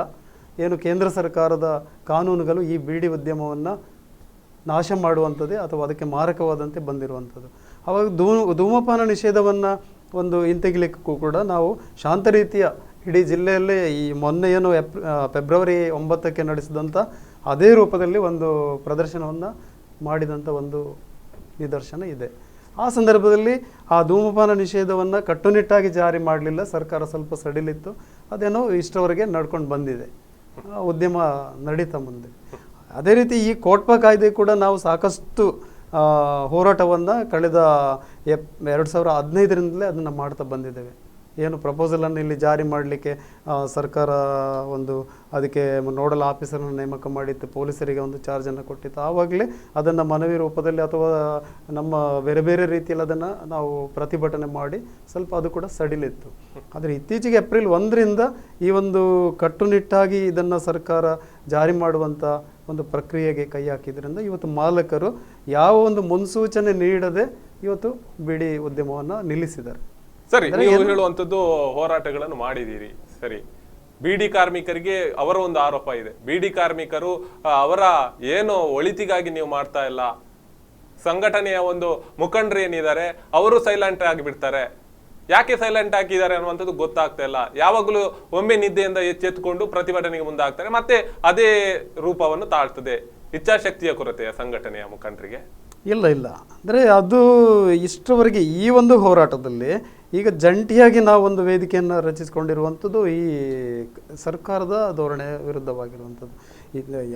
ಏನು ಕೇಂದ್ರ ಸರ್ಕಾರದ ಕಾನೂನುಗಳು ಈ ಬೀಡಿ ಉದ್ಯಮವನ್ನು ನಾಶ ಮಾಡುವಂಥದ್ದೇ ಅಥವಾ ಅದಕ್ಕೆ ಮಾರಕವಾದಂತೆ ಬಂದಿರುವಂಥದ್ದು. ಆವಾಗ ಧೂಮಪಾನ ನಿಷೇಧವನ್ನು ಹಿಂತೆಗಿಲಿಕ್ಕೂ ಕೂಡ ನಾವು ಶಾಂತ ರೀತಿಯ ಇಡೀ ಜಿಲ್ಲೆಯಲ್ಲೇ ಈ ಮೊನ್ನೆ ಏನು ಫೆಬ್ರವರಿ 9ಕ್ಕೆ ನಡೆಸಿದಂಥ ಅದೇ ರೂಪದಲ್ಲಿ ಒಂದು ಪ್ರದರ್ಶನವನ್ನು ಮಾಡಿದಂಥ ಒಂದು ನಿದರ್ಶನ ಇದೆ. ಆ ಸಂದರ್ಭದಲ್ಲಿ ಆ ಧೂಮಪಾನ ನಿಷೇಧವನ್ನು ಕಟ್ಟುನಿಟ್ಟಾಗಿ ಜಾರಿ ಮಾಡಲಿಲ್ಲ, ಸರ್ಕಾರ ಸ್ವಲ್ಪ ಸಡಿಲಿತ್ತು. ಅದೇನೋ ಇಷ್ಟರವರೆಗೆ ನಡ್ಕೊಂಡು ಬಂದಿದೆ, ಉದ್ಯಮ ನಡೀತಾ ಮುಂದೆ. ಅದೇ ರೀತಿ ಈ ಕೋಟ್ಪಾ ಕಾಯ್ದೆ ಕೂಡ ನಾವು ಸಾಕಷ್ಟು ಹೋರಾಟವನ್ನು ಕಳೆದ 2015ರಿಂದಲೇ ಅದನ್ನು ಮಾಡ್ತಾ ಬಂದಿದ್ದೇವೆ. ಏನು ಪ್ರಪೋಸಲನ್ನು ಇಲ್ಲಿ ಜಾರಿ ಮಾಡಲಿಕ್ಕೆ ಸರ್ಕಾರ ಅದಕ್ಕೆ ನೋಡಲ್ ಆಫೀಸರನ್ನು ನೇಮಕ ಮಾಡಿತ್ತು, ಪೊಲೀಸರಿಗೆ ಒಂದು ಚಾರ್ಜನ್ನು ಕೊಟ್ಟಿತ್ತು. ಆವಾಗಲೇ ಅದನ್ನು ಮನವಿ ರೂಪದಲ್ಲಿ ಅಥವಾ ನಮ್ಮ ಬೇರೆ ಬೇರೆ ರೀತಿಯಲ್ಲಿ ಅದನ್ನು ನಾವು ಪ್ರತಿಭಟನೆ ಮಾಡಿ ಸ್ವಲ್ಪ ಅದು ಕೂಡ ಸಡಿಲಿತ್ತು. ಆದರೆ ಇತ್ತೀಚೆಗೆ ಏಪ್ರಿಲ್ 1ರಿಂದ ಈ ಕಟ್ಟುನಿಟ್ಟಾಗಿ ಇದನ್ನು ಸರ್ಕಾರ ಜಾರಿ ಮಾಡುವಂಥ ಒಂದು ಪ್ರಕ್ರಿಯೆಗೆ ಕೈ ಹಾಕಿದ್ರಿಂದ ಇವತ್ತು ಮಾಲಕರು ಯಾವ ಮುನ್ಸೂಚನೆ ನೀಡದೆ ಇವತ್ತು ಬೀಡಿ ಉದ್ಯಮವನ್ನು ನಿಲ್ಲಿಸಿದ್ದಾರೆ. ಸರಿ, ನೀವು ಹೇಳುವಂಥದ್ದು ಹೋರಾಟಗಳನ್ನು ಮಾಡಿದ್ದೀರಿ. ಸರಿ, ಬೀಡಿ ಕಾರ್ಮಿಕರಿಗೆ ಅವರ ಒಂದು ಆರೋಪ ಇದೆ. ಬೀಡಿ ಕಾರ್ಮಿಕರು ಅವರ ಏನು ಒಳಿತಿಗಾಗಿ ನೀವು ಮಾಡ್ತಾ ಇಲ್ಲ, ಸಂಘಟನೆಯ ಮುಖಂಡರು ಏನಿದ್ದಾರೆ ಅವರು ಸೈಲೆಂಟ್ ಆಗಿಬಿಡ್ತಾರೆ. ಯಾಕೆ ಸೈಲೆಂಟ್ ಆಗಿದ್ದಾರೆ ಅನ್ನುವಂಥದ್ದು ಗೊತ್ತಾಗ್ತಾ ಇಲ್ಲ. ಯಾವಾಗಲೂ ಒಮ್ಮೆ ನಿದ್ದೆಯಿಂದ ಎಚ್ಚೆತ್ತುಕೊಂಡು ಪ್ರತಿಭಟನೆಗೆ ಮುಂದಾಗ್ತಾರೆ, ಮತ್ತೆ ಅದೇ ರೂಪವನ್ನು ತಾಳ್ತದೆ. ಇಚ್ಛಾಶಕ್ತಿಯ ಕೊರತೆಯ ಸಂಘಟನೆಯ ಮುಖಂಡರಿಗೆ ಇಲ್ಲ. ಅಂದರೆ ಅದು ಇಷ್ಟರವರೆಗೆ ಈ ಹೋರಾಟದಲ್ಲಿ ಈಗ ಜಂಟಿಯಾಗಿ ನಾವು ವೇದಿಕೆಯನ್ನು ರಚಿಸಿಕೊಂಡಿರುವಂಥದ್ದು ಈ ಸರ್ಕಾರದ ಧೋರಣೆ ವಿರುದ್ಧವಾಗಿರುವಂಥದ್ದು.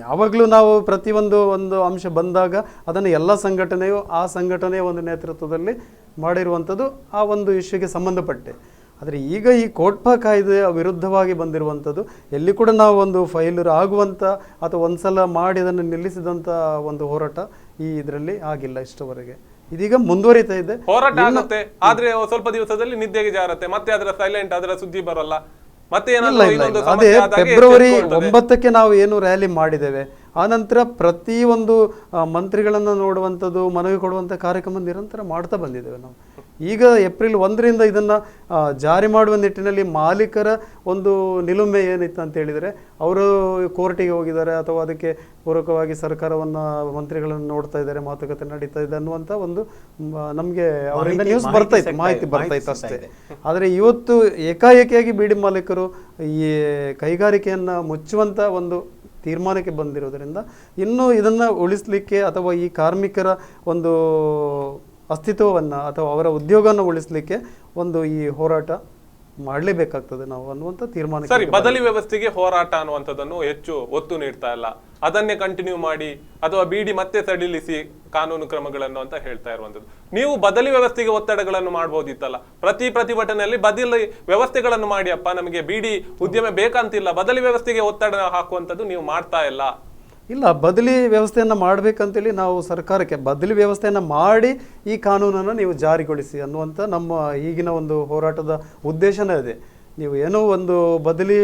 ಯಾವಾಗಲೂ ನಾವು ಪ್ರತಿಯೊಂದು ಅಂಶ ಬಂದಾಗ ಅದನ್ನು ಎಲ್ಲ ಸಂಘಟನೆಯು ಆ ಸಂಘಟನೆಯ ನೇತೃತ್ವದಲ್ಲಿ ಮಾಡಿರುವಂಥದ್ದು ಆ ಇಶ್ಯೂಗೆ ಸಂಬಂಧಪಟ್ಟೆ. ಆದರೆ ಈಗ ಈ ಕೋಟ್ಪಾ ಕಾಯ್ದೆಯ ವಿರುದ್ಧವಾಗಿ ಬಂದಿರುವಂಥದ್ದು ಎಲ್ಲಿ ಕೂಡ ನಾವು ಫೈಲರ್ ಆಗುವಂಥ ಅಥವಾ ಒಂದ್ಸಲ ಮಾಡಿ ಅದನ್ನು ನಿಲ್ಲಿಸಿದಂಥ ಹೋರಾಟ ಈ ಇದರಲ್ಲಿ ಆಗಿಲ್ಲ ಇಷ್ಟವರೆಗೆ. ಇದೀಗ ಮುಂದುವರಿತಾ ಇದೆ ಹೋರಾಟ ಆಗುತ್ತೆ. ಆದ್ರೆ ಸ್ವಲ್ಪ ದಿವಸದಲ್ಲಿ ನಿದ್ದೆಗೆ ಜಾರತ್ತೆ, ಮತ್ತೆ ಅದರ ಸೈಲೆಂಟ್, ಅದರ ಸುದ್ದಿ ಬರಲ್ಲ. ಮತ್ತೆ ಅದೇ ಫೆಬ್ರವರಿ 9ಕ್ಕೆ ನಾವು ಏನು ರ್ಯಾಲಿ ಮಾಡಿದ್ದೇವೆ, ಆ ನಂತರ ಪ್ರತಿಯೊಂದು ಮಂತ್ರಿಗಳನ್ನು ನೋಡುವಂಥದ್ದು, ಮನವಿ ಕೊಡುವಂಥ ಕಾರ್ಯಕ್ರಮ ನಿರಂತರ ಮಾಡ್ತಾ ಬಂದಿದ್ದೇವೆ ನಾವು. ಈಗ ಏಪ್ರಿಲ್ 1ರಿಂದ ಇದನ್ನು ಜಾರಿ ಮಾಡುವ ನಿಟ್ಟಿನಲ್ಲಿ ಮಾಲೀಕರ ಒಂದು ನಿಲುಮೆ ಏನಿತ್ತು ಅಂತ ಹೇಳಿದರೆ, ಅವರು ಕೋರ್ಟಿಗೆ ಹೋಗಿದ್ದಾರೆ ಅಥವಾ ಅದಕ್ಕೆ ಪೂರಕವಾಗಿ ಸರ್ಕಾರವನ್ನು ಮಂತ್ರಿಗಳನ್ನು ನೋಡ್ತಾ ಇದ್ದಾರೆ, ಮಾತುಕತೆ ನಡೀತಾ ಇದೆ ಅನ್ನುವಂಥ ಒಂದು ನಮಗೆ ಅವರಿಂದ ನ್ಯೂಸ್ ಬರ್ತಾ ಇತ್ತು, ಮಾಹಿತಿ ಬರ್ತಾ ಇತ್ತು ಅಷ್ಟೇ. ಆದರೆ ಇವತ್ತು ಏಕಾಏಕಿಯಾಗಿ ಬೀಡಿ ಮಾಲೀಕರು ಈ ಕೈಗಾರಿಕೆಯನ್ನು ಮುಚ್ಚುವಂಥ ಒಂದು ತೀರ್ಮಾನಕ್ಕೆ ಬಂದಿರೋದರಿಂದ ಇನ್ನು ಇದನ್ನು ಉಳಿಸಲಿಕ್ಕೆ ಅಥವಾ ಈ ಕಾರ್ಮಿಕರ ಒಂದು ಅಸ್ತಿತ್ವವನ್ನು ಅಥವಾ ಅವರ ಉದ್ಯೋಗವನ್ನು ಉಳಿಸಲಿಕ್ಕೆ ಒಂದು ಈ ಹೋರಾಟ ಮಾಡಲೇಬೇಕಾಗ್ತದೆ ನಾವು ಅನ್ನುವಂಥ ತೀರ್ಮಾನ. ಸರಿ, ಬದಲಿ ವ್ಯವಸ್ಥೆಗೆ ಹೋರಾಟ ಅನ್ನುವಂಥದ್ದನ್ನು ಹೆಚ್ಚು ಒತ್ತು ನೀಡ್ತಾ ಇಲ್ಲ, ಅದನ್ನೇ ಕಂಟಿನ್ಯೂ ಮಾಡಿ ಅಥವಾ ಬಿಡಿ ಮತ್ತೆ ಸಡಿಲಿಸಿ ಕಾನೂನು ಕ್ರಮಗಳನ್ನು ಅಂತ ಹೇಳ್ತಾ ಇರುವಂಥದ್ದು. ನೀವು ಬದಲಿ ವ್ಯವಸ್ಥೆಗೆ ಒತ್ತಡಗಳನ್ನು ಮಾಡ್ಬೋದಿತ್ತಲ್ಲ, ಪ್ರತಿಭಟನೆಯಲ್ಲಿ ಬದಲಿ ವ್ಯವಸ್ಥೆಗಳನ್ನು ಮಾಡಿ, ಅಪ್ಪ ನಮಗೆ ಬಿಡಿ ಉದ್ಯಮ ಬೇಕಂತಿಲ್ಲ, ಬದಲಿ ವ್ಯವಸ್ಥೆಗೆ ಒತ್ತಡ ಹಾಕುವಂಥದ್ದು ನೀವು ಮಾಡ್ತಾ ಇಲ್ಲ. ಇಲ್ಲ, ಬದಲಿ ವ್ಯವಸ್ಥೆಯನ್ನು ಮಾಡಬೇಕಂತೇಳಿ ನಾವು ಸರ್ಕಾರಕ್ಕೆ ಬದಲಿ ವ್ಯವಸ್ಥೆಯನ್ನು ಮಾಡಿ ಈ ಕಾನೂನನ್ನು ನೀವು ಜಾರಿಗೊಳಿಸಿ ಅನ್ನುವಂಥ ನಮ್ಮ ಈಗಿನ ಒಂದು ಹೋರಾಟದ ಉದ್ದೇಶನೇ ಇದೆ. ನೀವು ಏನೋ ಒಂದು ಬದಲಿ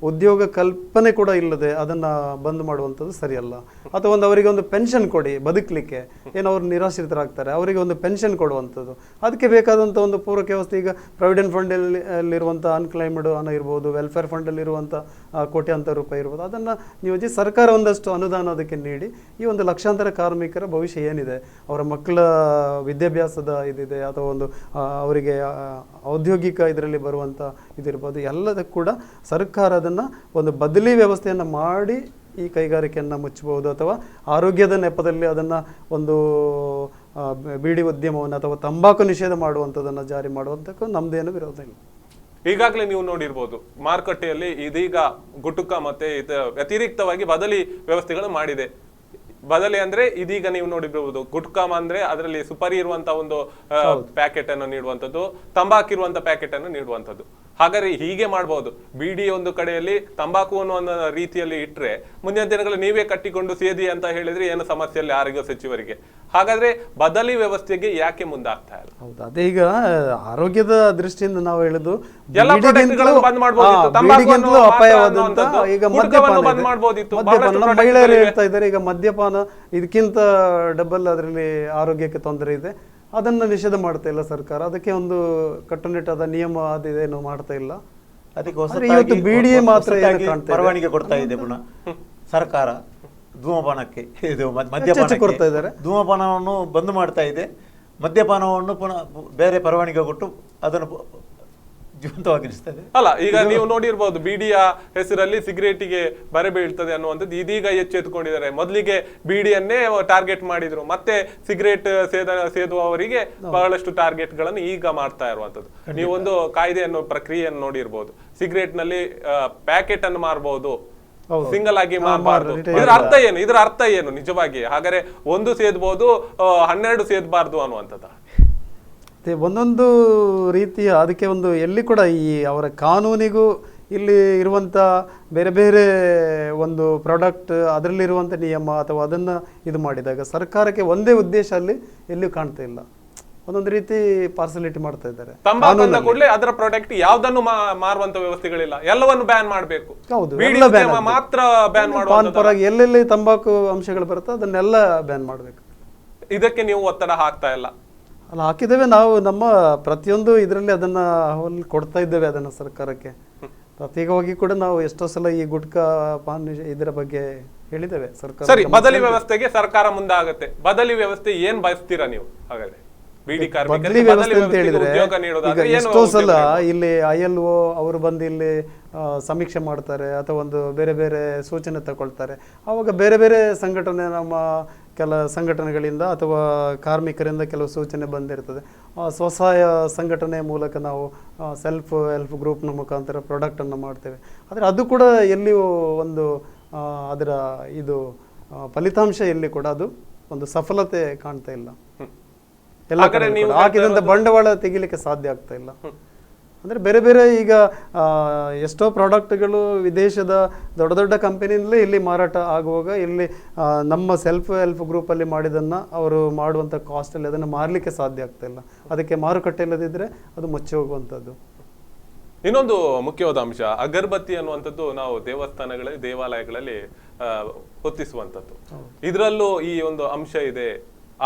ಉದ್ಯೋಗ ಕಲ್ಪನೆ ಕೂಡ ಇಲ್ಲದೆ ಅದನ್ನು ಬಂದ್ ಮಾಡುವಂಥದ್ದು ಸರಿಯಲ್ಲ. ಅಥವಾ ಒಂದು ಅವರಿಗೆ ಒಂದು ಪೆನ್ಷನ್ ಕೊಡಿ ಬದುಕಲಿಕ್ಕೆ, ಏನೋ ಅವ್ರು ನಿರಾಶ್ರಿತರಾಗ್ತಾರೆ, ಅವರಿಗೆ ಒಂದು ಪೆನ್ಷನ್ ಕೊಡುವಂಥದ್ದು, ಅದಕ್ಕೆ ಬೇಕಾದಂಥ ಒಂದು ಪೂರಕ ವ್ಯವಸ್ಥೆ. ಈಗ ಪ್ರಾವಿಡೆಂಟ್ ಫಂಡಲ್ಲಿರುವಂಥ ಅನ್ಕ್ಲೈಮ್ಡ್ ಹಣ ಇರ್ಬೋದು, ವೆಲ್ಫೇರ್ ಫಂಡಲ್ಲಿರುವಂಥ ಕೋಟ್ಯಾಂತರ ರೂಪಾಯಿ ಇರ್ಬೋದು, ಅದನ್ನು ನಿಯೋಜಿಸಿ ಸರ್ಕಾರ ಒಂದಷ್ಟು ಅನುದಾನ ಅದಕ್ಕೆ ನೀಡಿ ಈ ಒಂದು ಲಕ್ಷಾಂತರ ಕಾರ್ಮಿಕರ ಭವಿಷ್ಯ ಏನಿದೆ, ಅವರ ಮಕ್ಕಳ ವಿದ್ಯಾಭ್ಯಾಸದ ಇದಿದೆ ಅಥವಾ ಒಂದು ಅವರಿಗೆ ಔದ್ಯೋಗಿಕ ಇದರಲ್ಲಿ ಬರುವಂಥ ಇದಿರ್ಬೋದು, ಎಲ್ಲದಕ್ಕೂ ಕೂಡ ಸರ್ಕಾರ ಅದನ್ನು ಒಂದು ಬದಲಿ ವ್ಯವಸ್ಥೆಯನ್ನು ಮಾಡಿ ಈ ಕೈಗಾರಿಕೆಯನ್ನು ಮುಚ್ಚಬಹುದು. ಅಥವಾ ಆರೋಗ್ಯದ ನೆಪದಲ್ಲಿ ಅದನ್ನು ಒಂದು ಬೀಡಿ ಉದ್ಯಮವನ್ನು ಅಥವಾ ತಂಬಾಕು ನಿಷೇಧ ಮಾಡುವಂಥದ್ದನ್ನು ಜಾರಿ ಮಾಡುವಂಥಕ್ಕೂ ನಮ್ಮದೇನು ವಿರೋಧ ಇಲ್ಲ. ಈಗಾಗಲೇ ನೀವು ನೋಡಿರ್ಬೋದು, ಮಾರುಕಟ್ಟೆಯಲ್ಲಿ ಇದೀಗ ಗುಟುಕ ಮತ್ತೆ ವ್ಯತಿರಿಕ್ತವಾಗಿ ಬದಲಿ ವ್ಯವಸ್ಥೆಗಳು ಮಾಡಿದೆ. ಬದಲಿ ಅಂದ್ರೆ ಇದೀಗ ನೀವು ನೋಡಿರ್ಬೋದು, ಗುಟ್ಕಾ ಅಂದ್ರೆ ಅದರಲ್ಲಿ ಸುಪಾರಿ ಇರುವಂತ ಒಂದು ಪ್ಯಾಕೆಟ್ ಅನ್ನು ನೀಡುವಂಥದ್ದು, ತಂಬಾಕಿರುವಂತ ಪ್ಯಾಕೆಟ್ ಅನ್ನು ನೀಡುವಂಥದ್ದು. ಹಾಗಾದ್ರೆ ಹೀಗೆ ಮಾಡಬಹುದು. ಬಿಡಿ ಒಂದು ಕಡೆಯಲ್ಲಿ ತಂಬಾಕು ಅನ್ನೋ ರೀತಿಯಲ್ಲಿ ಇಟ್ರೆ ಮುಂದಿನ ದಿನಗಳಲ್ಲಿ ನೀವೇ ಕಟ್ಟಿಕೊಂಡು ಸೇದಿ ಅಂತ ಹೇಳಿದ್ರೆ ಏನು ಸಮಸ್ಯೆ ಇಲ್ಲ ಆರೋಗ್ಯ ಸಚಿವರಿಗೆ. ಹಾಗಾದ್ರೆ ಬದಲಿ ವ್ಯವಸ್ಥೆಗೆ ಯಾಕೆ ಮುಂದಾಗ್ತಾ ಇಲ್ಲ? ಹೌದು, ಅದೇ ಈಗ ಆರೋಗ್ಯದ ದೃಷ್ಟಿಯಿಂದ ನಾವು ಹೇಳುದು ಎಲ್ಲ ಪ್ರಾಡಕ್ಟ್ಗಳನ್ನು ಬಂದ್ ಮಾಡಬಹುದಿತ್ತು, ತಂಬಾಕು ಅಪಾಯವಾದಂತ ಈಗ ಮದ್ಯಪಾನ ಮಹಿಳೆಯರು ಹೇಳ್ತಾ ಇದ್ದಾರೆ. ಈಗ ಮದ್ಯಪಾನ ಇದಕ್ಕಿಂತ ಡಬಲ್ ಅದರಲ್ಲಿ ಆರೋಗ್ಯಕ್ಕೆ ತೊಂದರೆ ಇದೆ, ಅದನ್ನು ನಿಷೇಧ ಮಾಡ್ತಾ ಇಲ್ಲ ಸರ್ಕಾರ. ಅದಕ್ಕೆ ಒಂದು ಕಟ್ಟುನಿಟ್ಟಾದ ನಿಯಮ ಅದೇನು ಮಾಡ್ತಾ ಇಲ್ಲ. ಅದಕ್ಕೆ ಇವತ್ತು ಬಿಡಿಎ ಮಾತ್ರ ಪರವಾನಗಿ ಕೊಡ್ತಾ ಇದೆ ಪುನಃ ಸರ್ಕಾರ ಧೂಮಪಾನಕ್ಕೆ, ಇದು ಮದ್ಯಪಾನ ಕೊಡ್ತಾ ಇದ್ದಾರೆ. ಧೂಮಪಾನವನ್ನು ಬಂದ್ ಮಾಡ್ತಾ ಇದೆ, ಮದ್ಯಪಾನವನ್ನು ಪುನಃ ಬೇರೆ ಪರವಾನಗಿ ಕೊಟ್ಟು ಅದನ್ನು ಜೀವಂತವಾಗಿರಿಸ್ತದೆ. ಅಲ್ಲ, ಈಗ ನೀವು ನೋಡಿರ್ಬೋದು, ಬಿಡಿಯ ಹೆಸರಲ್ಲಿ ಸಿಗರೇಟಿಗೆ ಬರೆ ಬೀಳ್ತದೆ ಅನ್ನುವಂಥದ್ದು ಇದೀಗ ಎಚ್ಚೆತ್ತುಕೊಂಡಿದ್ದಾರೆ. ಮೊದಲಿಗೆ ಬಿಡಿಯನ್ನೇ ಟಾರ್ಗೆಟ್ ಮಾಡಿದ್ರು, ಮತ್ತೆ ಸಿಗರೇಟ್ ಸೇದುವವರಿಗೆ ಬಹಳಷ್ಟು ಟಾರ್ಗೆಟ್ ಗಳನ್ನು ಈಗ ಮಾಡ್ತಾ ಇರುವಂತದ್ದು. ನೀವು ಒಂದು ಕಾಯ್ದೆಯನ್ನು ಪ್ರಕ್ರಿಯೆಯನ್ನು ನೋಡಿರ್ಬೋದು, ಸಿಗರೇಟ್ ನಲ್ಲಿ ಪ್ಯಾಕೆಟ್ ಅನ್ನು ಮಾರಬಹುದು, ಸಿಂಗಲ್ ಆಗಿ ಮಾರಬಾರ್ದು. ಇದರ ಅರ್ಥ ಏನು ನಿಜವಾಗಿ? ಹಾಗಾದ್ರೆ ಒಂದು ಸೇದ್ಬಹುದು, 12 ಸೇದಬಾರ್ದು ಅನ್ನುವಂಥದ್ದು. ಒಂದೊಂದು ರೀತಿಯ ಅದಕ್ಕೆ ಒಂದು ಎಲ್ಲಿ ಕೂಡ ಈ ಅವರ ಕಾನೂನಿಗೂ ಇಲ್ಲಿ ಇರುವಂಥ ಬೇರೆ ಬೇರೆ ಒಂದು ಪ್ರಾಡಕ್ಟ್ ಅದರಲ್ಲಿರುವಂಥ ನಿಯಮ ಅಥವಾ ಅದನ್ನು ಇದು ಮಾಡಿದಾಗ ಸರ್ಕಾರಕ್ಕೆ ಒಂದೇ ಉದ್ದೇಶ ಅಲ್ಲಿ ಎಲ್ಲಿಯೂ ಕಾಣ್ತಾ ಇಲ್ಲ. ಒಂದೊಂದು ರೀತಿ ಪಾರ್ಸಲಿಟಿ ಮಾಡ್ತಾ ಇದ್ದಾರೆ. ಕೂಡಲೇ ಅದರ ಪ್ರಾಡಕ್ಟ್ ಯಾವ್ದನ್ನು ಮಾರುವಂತ ವ್ಯವಸ್ಥೆಗಳಿಲ್ಲ, ಎಲ್ಲವನ್ನು ಬ್ಯಾನ್ ಮಾಡಬೇಕು. ಹೌದು, ಮಾತ್ರ ಬ್ಯಾನ್ ಮಾಡುವ ಎಲ್ಲೆಲ್ಲಿ ತಂಬಾಕು ಅಂಶಗಳು ಬರುತ್ತೆ ಅದನ್ನೆಲ್ಲ ಬ್ಯಾನ್ ಮಾಡಬೇಕು. ಇದಕ್ಕೆ ನೀವು ಒತ್ತಡ ಹಾಕ್ತಾ ಇಲ್ಲ? ಅಲ್ಲ, ಹಾಕಿದ್ದೇವೆ ನಾವು. ನಮ್ಮ ಪ್ರತಿಯೊಂದು ಇದರಲ್ಲಿ ಅದನ್ನ ಕೊಡ್ತಾ ಇದ್ದೇವೆ ಅದನ್ನು ಸರ್ಕಾರಕ್ಕೆ. ಪ್ರತ್ಯೇಕವಾಗಿ ಕೂಡ ನಾವು ಎಷ್ಟೋ ಸಲ ಈ ಗುಟ್ಕಾ ಪಾನ್ ಇದರ ಬಗ್ಗೆ ಹೇಳಿದ್ದೇವೆ ಸರ್ಕಾರ. ಸರಿ, ಬದಲಿ ವ್ಯವಸ್ಥೆಗೆ ಸರ್ಕಾರ ಮುಂದಾಗುತ್ತೆ. ಬದಲಿ ವ್ಯವಸ್ಥೆ ಏನ್ ಬಯಸ್ತೀರಾ ನೀವು? ಹಾಗಾದ್ರೆ ಬದಲಿ ವ್ಯವಸ್ಥೆ ಅಂತ ಹೇಳಿದ್ರೆ ಈಗ ಎಷ್ಟೋ ಸಲ ಇಲ್ಲಿ ILO ಅವರು ಬಂದು ಇಲ್ಲಿ ಸಮೀಕ್ಷೆ ಮಾಡ್ತಾರೆ ಅಥವಾ ಒಂದು ಬೇರೆ ಬೇರೆ ಸೂಚನೆ ತಗೊಳ್ತಾರೆ. ಆವಾಗ ಬೇರೆ ಬೇರೆ ಸಂಘಟನೆ, ನಮ್ಮ ಕೆಲ ಸಂಘಟನೆಗಳಿಂದ ಅಥವಾ ಕಾರ್ಮಿಕರಿಂದ ಕೆಲವು ಸೂಚನೆ ಬಂದಿರ್ತದೆ. ಸ್ವಸಹಾಯ ಸಂಘಟನೆಯ ಮೂಲಕ ನಾವು ಸೆಲ್ಫ್ ಹೆಲ್ಪ್ ಗ್ರೂಪ್ನ ಮುಖಾಂತರ ಪ್ರಾಡಕ್ಟನ್ನು ಮಾಡ್ತೇವೆ. ಆದರೆ ಅದು ಕೂಡ ಎಲ್ಲಿಯೂ ಒಂದು ಅದರ ಇದು ಫಲಿತಾಂಶ ಎಲ್ಲಿ ಕೂಡ ಅದು ಒಂದು ಸಫಲತೆ ಕಾಣ್ತಾ ಇಲ್ಲ. ಎಲ್ಲ ಕಡೆ ಹಾಕಿದಂಥ ಬಂಡವಾಳ ತೆಗಿಲಿಕ್ಕೆ ಸಾಧ್ಯ ಆಗ್ತಾ ಇಲ್ಲ. ಅಂದರೆ ಬೇರೆ ಬೇರೆ ಈಗ ಎಷ್ಟೋ ಪ್ರಾಡಕ್ಟ್ಗಳು ವಿದೇಶದ ದೊಡ್ಡ ದೊಡ್ಡ ಕಂಪನಿಯಿಂದಲೇ ಇಲ್ಲಿ ಮಾರಾಟ ಆಗುವಾಗ ಇಲ್ಲಿ ನಮ್ಮ ಸೆಲ್ಫ್ ಹೆಲ್ಪ್ ಗ್ರೂಪಲ್ಲಿ ಮಾಡಿದ್ದನ್ನು ಅವರು ಮಾಡುವಂಥ ಕಾಸ್ಟಲ್ಲಿ ಅದನ್ನು ಮಾರಲಿಕ್ಕೆ ಸಾಧ್ಯ ಆಗ್ತಾ ಇಲ್ಲ. ಅದಕ್ಕೆ ಮಾರುಕಟ್ಟೆ ಇಲ್ಲದಿದ್ದರೆ ಅದು ಮುಚ್ಚಿ ಹೋಗುವಂಥದ್ದು. ಇನ್ನೊಂದು ಮುಖ್ಯವಾದ ಅಂಶ, ಅಗರಬತ್ತಿ ಅನ್ನುವಂಥದ್ದು ನಾವು ದೇವಾಲಯಗಳಲ್ಲಿ ಹೊತ್ತಿಸುವಂಥದ್ದು. ಇದರಲ್ಲೂ ಈ ಒಂದು ಅಂಶ ಇದೆ.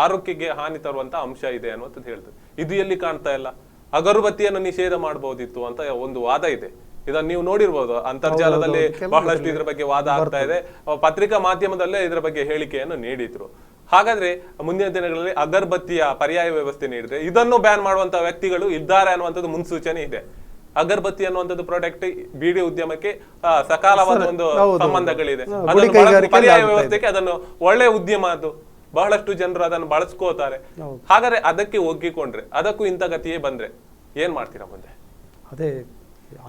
ಆರೋಗ್ಯಕ್ಕೆ ಹಾನಿ ತರುವಂತ ಅಂಶ ಇದೆ ಅನ್ನುವಂಥದ್ದು ಹೇಳ್ತದೆ. ಇದು ಎಲ್ಲಿ ಕಾಣ್ತಾ ಇಲ್ಲ. ಅಗರಬತ್ತಿಯನ್ನು ನಿಷೇಧ ಮಾಡಬಹುದಿತ್ತು ಅಂತ ಒಂದು ವಾದ ಇದೆ. ಇದನ್ನ ನೀವು ನೋಡಿರ್ಬೋದು, ಅಂತರ್ಜಾಲದಲ್ಲಿ ಬಹಳಷ್ಟು ಇದ್ರ ಬಗ್ಗೆ ವಾದ ಆಗ್ತಾ ಇದೆ. ಪತ್ರಿಕಾ ಮಾಧ್ಯಮದಲ್ಲೇ ಇದರ ಬಗ್ಗೆ ಹೇಳಿಕೆಯನ್ನು ನೀಡಿದ್ರು. ಹಾಗಾದ್ರೆ ಮುಂದಿನ ದಿನಗಳಲ್ಲಿ ಅಗರಬತ್ತಿಯ ಪರ್ಯಾಯ ವ್ಯವಸ್ಥೆ ನೀಡಿದ್ರೆ ಇದನ್ನು ಬ್ಯಾನ್ ಮಾಡುವಂತ ವ್ಯಕ್ತಿಗಳು ಇದ್ದಾರೆ ಅನ್ನುವಂಥದ್ದು ಮುನ್ಸೂಚನೆ ಇದೆ. ಅಗರಬತ್ತಿ ಅನ್ನುವಂಥದ್ದು ಪ್ರಾಡಕ್ಟ್ ಬೀಡಿ ಉದ್ಯಮಕ್ಕೆ ಸಕಾಲವಾದ ಒಂದು ಸಂಬಂಧಗಳಿದೆ. ಅದನ್ನು ಪರ್ಯಾಯ ವ್ಯವಸ್ಥೆಗೆ ಅದನ್ನು ಒಳ್ಳೆ ಉದ್ಯಮ, ಅದು ಬಹಳಷ್ಟು ಜನರು ಅದನ್ನು ಬಳಸ್ಕೋತಾರೆ. ಹಾಗಾದ್ರೆ ಅದಕ್ಕೆ ಒಗ್ಗಿಕೊಂಡ್ರೆ, ಅದಕ್ಕೂ ಇಂಥ ಗತಿಯೇ ಬಂದ್ರೆ ಏನ್ ಮಾಡ್ತೀರಾ ಮುಂದೆ? ಅದೇ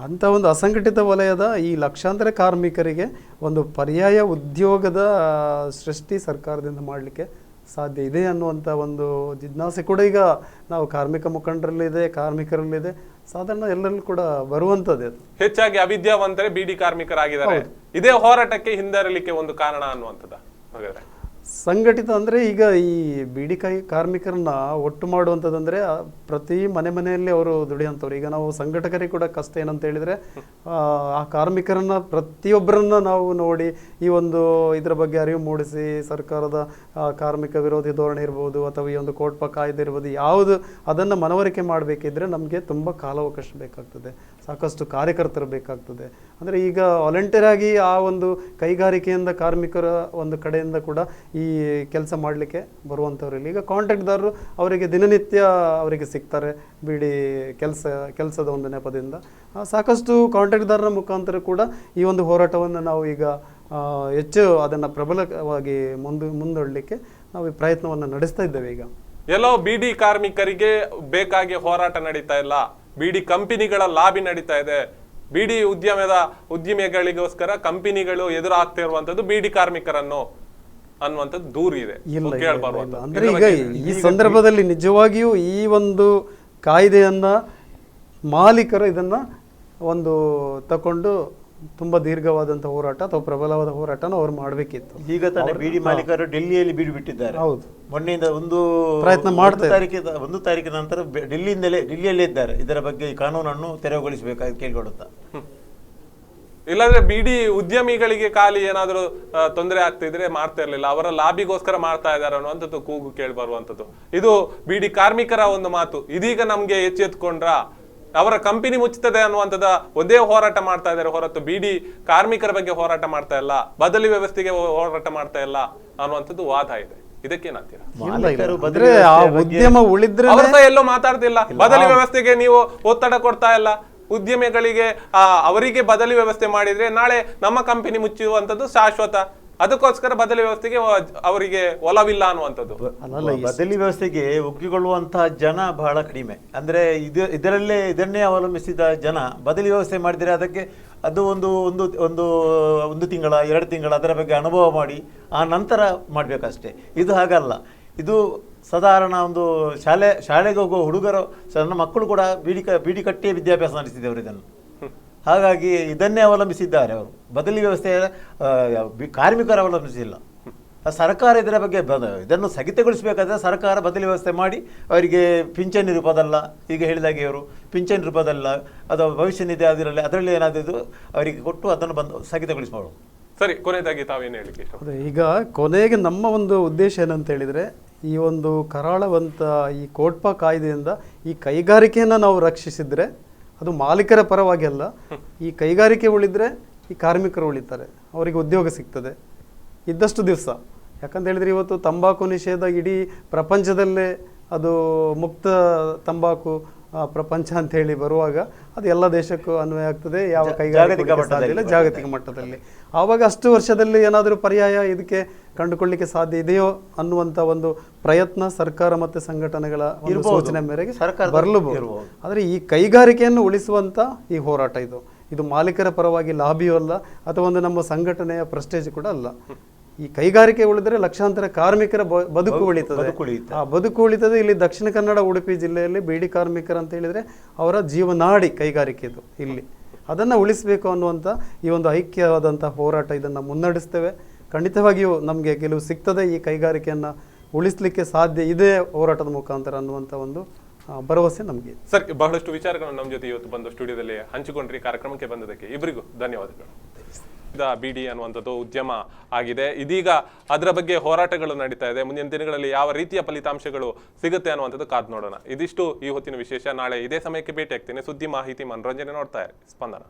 ಅಂಥ ಒಂದು ಅಸಂಘಟಿತ ವಲಯದ ಈ ಲಕ್ಷಾಂತರ ಕಾರ್ಮಿಕರಿಗೆ ಒಂದು ಪರ್ಯಾಯ ಉದ್ಯೋಗದ ಸೃಷ್ಟಿ ಸರ್ಕಾರದಿಂದ ಮಾಡಲಿಕ್ಕೆ ಸಾಧ್ಯ ಇದೆ ಅನ್ನುವಂಥ ಒಂದು ಜಿಜ್ಞಾಸೆ ಕೂಡ ಈಗ ನಾವು ಕಾರ್ಮಿಕ ಮುಖಂಡರಲ್ಲಿದೆ, ಕಾರ್ಮಿಕರಲ್ಲಿದೆ, ಸಾಧಾರಣ ಎಲ್ಲರಲ್ಲೂ ಕೂಡ ಬರುವಂಥದ್ದೇ. ಅದು ಹೆಚ್ಚಾಗಿ ಅವಿದ್ಯಾವಂತರೇ ಬೀಡಿ ಕಾರ್ಮಿಕರಾಗಿದ್ದಾರೆ. ಇದೇ ಹೋರಾಟಕ್ಕೆ ಹಿಂದರಲಿಕ್ಕೆ ಒಂದು ಕಾರಣ ಅನ್ನುವಂಥದ್ದು. ಹಾಗಾದ್ರೆ ಸಂಘಟಿತ ಅಂದರೆ ಈಗ ಈ ಬೀಡಿ ಕಾರ್ಮಿಕರನ್ನ ಒಟ್ಟು ಮಾಡುವಂಥದ್ದಂದರೆ ಪ್ರತಿ ಮನೆಯಲ್ಲಿ ಅವರು ದುಡಿಯುವಂಥವ್ರು. ಈಗ ನಾವು ಸಂಘಟಕರಿಗೆ ಕೂಡ ಕಷ್ಟ ಏನಂತ ಹೇಳಿದರೆ, ಆ ಕಾರ್ಮಿಕರನ್ನ ಪ್ರತಿಯೊಬ್ಬರನ್ನ ನಾವು ನೋಡಿ ಈ ಒಂದು ಇದರ ಬಗ್ಗೆ ಅರಿವು ಮೂಡಿಸಿ ಸರ್ಕಾರದ ಕಾರ್ಮಿಕ ವಿರೋಧಿ ಧೋರಣೆ ಇರ್ಬೋದು ಅಥವಾ ಈ ಒಂದು ಕೋಟ್ಪ ಕಾಯ್ದೆ ಇರ್ಬೋದು, ಯಾವುದು ಅದನ್ನು ಮನವರಿಕೆ ಮಾಡಬೇಕಿದ್ರೆ ನಮಗೆ ತುಂಬ ಕಾಲಾವಕಾಶ ಬೇಕಾಗ್ತದೆ, ಸಾಕಷ್ಟು ಕಾರ್ಯಕರ್ತರು ಬೇಕಾಗ್ತದೆ. ಅಂದರೆ ಈಗ ವಾಲಂಟಿಯರ್ ಆಗಿ ಆ ಒಂದು ಕೈಗಾರಿಕೆಯಿಂದ ಕಾರ್ಮಿಕರ ಒಂದು ಕಡೆಯಿಂದ ಕೂಡ ಈ ಕೆಲಸ ಮಾಡಲಿಕ್ಕೆ ಬರುವಂಥವ್ರಿಲ್ಲ. ಈಗ ಕಾಂಟ್ರಾಕ್ಟ್ದಾರರು ಅವರಿಗೆ ದಿನನಿತ್ಯ ಅವರಿಗೆ ಸಿಗ್ತಾರೆ ಬೀಡಿ ಕೆಲಸದ ಒಂದು ನೆಪದಿಂದ. ಸಾಕಷ್ಟು ಕಾಂಟ್ರಾಕ್ಟ್ದಾರರ ಮುಖಾಂತರ ಕೂಡ ಈ ಒಂದು ಹೋರಾಟವನ್ನು ನಾವು ಈಗ ಹೆಚ್ಚು ಅದನ್ನು ಪ್ರಬಲವಾಗಿ ಮುಂದೊಡ್ಲಿಕ್ಕೆ ನಾವು ಈ ಪ್ರಯತ್ನವನ್ನು ನಡೆಸ್ತಾ ಇದ್ದೇವೆ. ಈಗ ಎಲ್ಲೋ ಬೀಡಿ ಕಾರ್ಮಿಕರಿಗೆ ಬೇಕಾಗಿ ಹೋರಾಟ ನಡೀತಾ ಇಲ್ಲ, ಬೀಡಿ ಕಂಪನಿಗಳ ಲಾಬಿ ನಡೀತಾ ಇದೆ. ಬೀಡಿ ಉದ್ಯಮಿಗಳಿಗೋಸ್ಕರ ಕಂಪನಿಗಳು ಎದುರಾಗ್ತಾ ಇರುವಂತದ್ದು ಬೀಡಿ ಕಾರ್ಮಿಕರನ್ನು ಅನ್ನುವಂಥದ್ದು ದೂರ ಇದೆ. ಅಂದ್ರೆ ಈಗ ಈ ಸಂದರ್ಭದಲ್ಲಿ ನಿಜವಾಗಿಯೂ ಈ ಒಂದು ಕಾಯ್ದೆಯನ್ನ ಮಾಲೀಕರು ಇದನ್ನ ಒಂದು ತಕೊಂಡು ತುಂಬಾ ದೀರ್ಘವಾದಂತ ಹೋರಾಟ ಅಥವಾ ಪ್ರಬಲವಾದ ಹೋರಾಟನ ಅವ್ರು ಮಾಡಬೇಕಿತ್ತು. ಈಗ ತಾನೇ ಬೀಡಿ ಮಾಲೀಕರು ಡೆಲ್ಲಿಯಲ್ಲಿ ಬೀಡಿ ಬಿಟ್ಟಿದ್ದಾರೆ. ಹೌದು, ಮೊನ್ನೆಯಿಂದ ಒಂದು ಪ್ರಯತ್ನ ಮಾಡ್ತಾರೆ. 1 ತಾರೀಕಿನ ನಂತರ ಡೆಲ್ಲಿಯಲ್ಲೇ ಇದ್ದಾರೆ. ಇದರ ಬಗ್ಗೆ ಈ ಕಾನೂನನ್ನು ತೆರವುಗೊಳಿಸಬೇಕಾಗಿ ಕೇಳಿಕೊಳ್ಳುತ್ತಾ. ಇಲ್ಲಾಂದ್ರೆ ಬೀಡಿ ಉದ್ಯಮಿಗಳಿಗೆ ಖಾಲಿ ಏನಾದ್ರು ತೊಂದರೆ ಆಗ್ತಿದ್ರೆ ಮಾಡ್ತಾ ಇರ್ಲಿಲ್ಲ, ಅವರ ಲಾಬಿಗೋಸ್ಕರ ಮಾಡ್ತಾ ಇದ್ದಾರೆ ಅನ್ನುವಂಥದ್ದು ಕೂಗು ಕೇಳಿ ಬರುವಂಥದ್ದು. ಇದು ಬೀಡಿ ಕಾರ್ಮಿಕರ ಒಂದು ಮಾತು. ಇದೀಗ ನಮ್ಗೆ ಎಚ್ಚೆತ್ಕೊಂಡ್ರ ಅವರ ಕಂಪನಿ ಮುಚ್ಚುತ್ತದೆ ಅನ್ನುವಂಥದ್ದ ಒಂದೇ ಹೋರಾಟ ಮಾಡ್ತಾ ಇದ್ದಾರೆ ಹೊರತು ಬೀಡಿ ಕಾರ್ಮಿಕರ ಬಗ್ಗೆ ಹೋರಾಟ ಮಾಡ್ತಾ ಇಲ್ಲ, ಬದಲಿ ವ್ಯವಸ್ಥೆಗೆ ಹೋರಾಟ ಮಾಡ್ತಾ ಇಲ್ಲ ಅನ್ನುವಂಥದ್ದು ವಾದ ಇದೆ. ಇದಕ್ಕೇನಂತೀರಾ? ಉದ್ಯಮ ಉಳಿದ್ರೆ ಎಲ್ಲೋ ಮಾತಾಡ್ತಿಲ್ಲ, ಬದಲಿ ವ್ಯವಸ್ಥೆಗೆ ನೀವು ಒತ್ತಡ ಕೊಡ್ತಾ ಇಲ್ಲ. ಉದ್ಯಮಿಗಳಿಗೆ ಅವರಿಗೆ ಬದಲಿ ವ್ಯವಸ್ಥೆ ಮಾಡಿದ್ರೆ ನಾಳೆ ನಮ್ಮ ಕಂಪನಿ ಮುಚ್ಚುವಂಥದ್ದು ಶಾಶ್ವತ. ಅದಕ್ಕೋಸ್ಕರ ಬದಲಿ ವ್ಯವಸ್ಥೆಗೆ ಅವರಿಗೆ ಒಲವಿಲ್ಲ ಅನ್ನುವಂಥದ್ದು. ಬದಲಿ ವ್ಯವಸ್ಥೆಗೆ ಒಗ್ಗಿಕೊಳ್ಳುವಂತಹ ಜನ ಬಹಳ ಕಡಿಮೆ. ಅಂದ್ರೆ ಇದನ್ನೇ ಅವಲಂಬಿಸಿದ ಜನ ಬದಲಿ ವ್ಯವಸ್ಥೆ ಮಾಡಿದರೆ ಅದಕ್ಕೆ ಅದು ಒಂದು ತಿಂಗಳ 2 ತಿಂಗಳ ಅದರ ಬಗ್ಗೆ ಅನುಭವ ಮಾಡಿ ಆ ನಂತರ ಮಾಡಬೇಕಷ್ಟೇ. ಇದು ಹಾಗಲ್ಲ. ಇದು ಸಾಧಾರಣ ಒಂದು ಶಾಲೆಗೆ ಹೋಗುವ ಹುಡುಗರು, ಸಣ್ಣ ಮಕ್ಕಳು ಕೂಡ ಬೀಡಿ ಕಟ್ಟಿಯೇ ವಿದ್ಯಾಭ್ಯಾಸ ನಡೆಸಿದವರು ಇದನ್ನು. ಹಾಗಾಗಿ ಇದನ್ನೇ ಅವಲಂಬಿಸಿದ್ದಾರೆ ಅವರು. ಬದಲಿ ವ್ಯವಸ್ಥೆ ಕಾರ್ಮಿಕರು ಅವಲಂಬಿಸಿಲ್ಲ. ಸರ್ಕಾರ ಇದರ ಬಗ್ಗೆ ಇದನ್ನು ಸ್ಥಗಿತಗೊಳಿಸಬೇಕಾದ್ರೆ ಸರ್ಕಾರ ಬದಲಿ ವ್ಯವಸ್ಥೆ ಮಾಡಿ ಅವರಿಗೆ ಪಿಂಚಣಿ ರೂಪದಲ್ಲ, ಈಗ ಹೇಳಿದಾಗೆ ಅವರು ಪಿಂಚಣಿ ರೂಪದಲ್ಲ ಅಥವಾ ಭವಿಷ್ಯ ನಿಧಿ ಅದರಲ್ಲಿ ಏನಾದರೂ ಅವರಿಗೆ ಕೊಟ್ಟು ಅದನ್ನು ಸ್ಥಗಿತಗೊಳಿಸಬಹುದು. ಸರಿ, ಕೊನೆಯದಾಗಿ ತಾವೇನು ಹೇಳಿಕೆ ಇಷ್ಟ? ಈಗ ಕೊನೆಗೆ ನಮ್ಮ ಒಂದು ಉದ್ದೇಶ ಏನಂತ ಹೇಳಿದರೆ, ಈ ಒಂದು ಕರಾಳವಂತ ಈ ಕೋಟ್ಪ ಕಾಯ್ದೆಯಿಂದ ಈ ಕೈಗಾರಿಕೆಯನ್ನು ನಾವು ರಕ್ಷಿಸಿದರೆ ಅದು ಮಾಲೀಕರ ಪರವಾಗಿ ಅಲ್ಲ. ಈ ಕೈಗಾರಿಕೆ ಉಳಿದ್ರೆ ಈ ಕಾರ್ಮಿಕರು ಉಳಿತಾರೆ, ಅವರಿಗೆ ಉದ್ಯೋಗ ಸಿಗ್ತದೆ ಇದ್ದಷ್ಟು ದಿವಸ. ಯಾಕಂತ ಹೇಳಿದ್ರೆ ಇವತ್ತು ತಂಬಾಕು ನಿಷೇಧ ಇಡೀ ಪ್ರಪಂಚದಲ್ಲೇ ಅದು ಮುಕ್ತ ತಂಬಾಕು ಪ್ರಪಂಚ ಅಂತ ಹೇಳಿ ಬರುವಾಗ ಅದು ಎಲ್ಲ ದೇಶಕ್ಕೂ ಅನ್ವಯ ಆಗ್ತದೆ. ಯಾವ ಕೈಗಾರಿಕೆ ಸಾಧ್ಯ ಇಲ್ಲ ಜಾಗತಿಕ ಮಟ್ಟದಲ್ಲಿ. ಆವಾಗ ಅಷ್ಟು ವರ್ಷದಲ್ಲಿ ಏನಾದರೂ ಪರ್ಯಾಯ ಇದಕ್ಕೆ ಕಂಡುಕೊಳ್ಳಿಕ್ಕೆ ಸಾಧ್ಯ ಇದೆಯೋ ಅನ್ನುವಂಥ ಒಂದು ಪ್ರಯತ್ನ ಸರ್ಕಾರ ಮತ್ತು ಸಂಘಟನೆಗಳ ಸೂಚನೆ ಮೇರೆಗೆ ಬರಲೂಬಹುದು. ಆದರೆ ಈ ಕೈಗಾರಿಕೆಯನ್ನು ಉಳಿಸುವಂಥ ಈ ಹೋರಾಟ ಇದು ಮಾಲೀಕರ ಪರವಾಗಿ ಲಾಬಿಯೂ ಅಲ್ಲ ಅಥವಾ ಒಂದು ನಮ್ಮ ಸಂಘಟನೆಯ ಪ್ರೆಸ್ಟೇಜ್ ಕೂಡ ಅಲ್ಲ. ಈ ಕೈಗಾರಿಕೆ ಉಳಿದರೆ ಲಕ್ಷಾಂತರ ಕಾರ್ಮಿಕರ ಬದುಕು ಉಳಿತದೆ. ಆ ಬದುಕು ಉಳಿತದೆ. ಇಲ್ಲಿ ದಕ್ಷಿಣ ಕನ್ನಡ ಉಡುಪಿ ಜಿಲ್ಲೆಯಲ್ಲಿ ಬೀಡಿ ಕಾರ್ಮಿಕರು ಅಂತ ಹೇಳಿದರೆ ಅವರ ಜೀವನಾಡಿ ಕೈಗಾರಿಕೆದು ಇಲ್ಲಿ. ಅದನ್ನು ಉಳಿಸಬೇಕು ಅನ್ನುವಂಥ ಈ ಒಂದು ಐಕ್ಯವಾದಂಥ ಹೋರಾಟ ಇದನ್ನು ಮುನ್ನಡೆಸ್ತೇವೆ. ಖಂಡಿತವಾಗಿಯೂ ನಮಗೆ ಗೆಲುವು ಸಿಗ್ತದೆ. ಈ ಕೈಗಾರಿಕೆಯನ್ನು ಉಳಿಸಲಿಕ್ಕೆ ಸಾಧ್ಯ ಇದೆ ಹೋರಾಟದ ಮುಖಾಂತರ ಅನ್ನುವಂಥ ಒಂದು ಭರವಸೆ ನಮಗೆ. ಸರ್, ಬಹಳಷ್ಟು ವಿಚಾರಗಳನ್ನು ನಮ್ಮ ಜೊತೆ ಇವತ್ತು ಬಂದು ಸ್ಟುಡಿಯೋದಲ್ಲಿ ಹಂಚಿಕೊಂಡ್ರಿ. ಕಾರ್ಯಕ್ರಮಕ್ಕೆ ಬಂದದಕ್ಕೆ ಇಬ್ಬರಿಗೂ ಧನ್ಯವಾದಗಳು. ಬಿಡಿ ಅನ್ನುವಂಥದ್ದು ಉದ್ಯಮ ಆಗಿದೆ. ಇದೀಗ ಅದರ ಬಗ್ಗೆ ಹೋರಾಟಗಳು ನಡೀತಾ ಇದೆ. ಮುಂದಿನ ದಿನಗಳಲ್ಲಿ ಯಾವ ರೀತಿಯ ಫಲಿತಾಂಶಗಳು ಸಿಗುತ್ತೆ ಅನ್ನುವಂಥದ್ದು ಕಾದ್ ನೋಡೋಣ. ಇದಿಷ್ಟು ಈ ಹೊತ್ತಿನ ವಿಶೇಷ. ನಾಳೆ ಇದೇ ಸಮಯಕ್ಕೆ ಭೇಟಿ ಆಗ್ತೀನಿ. ಸುದ್ದಿ, ಮಾಹಿತಿ, ಮನೋರಂಜನೆ ನೋಡ್ತಾ ಇರಿ ಸ್ಪಂದನ.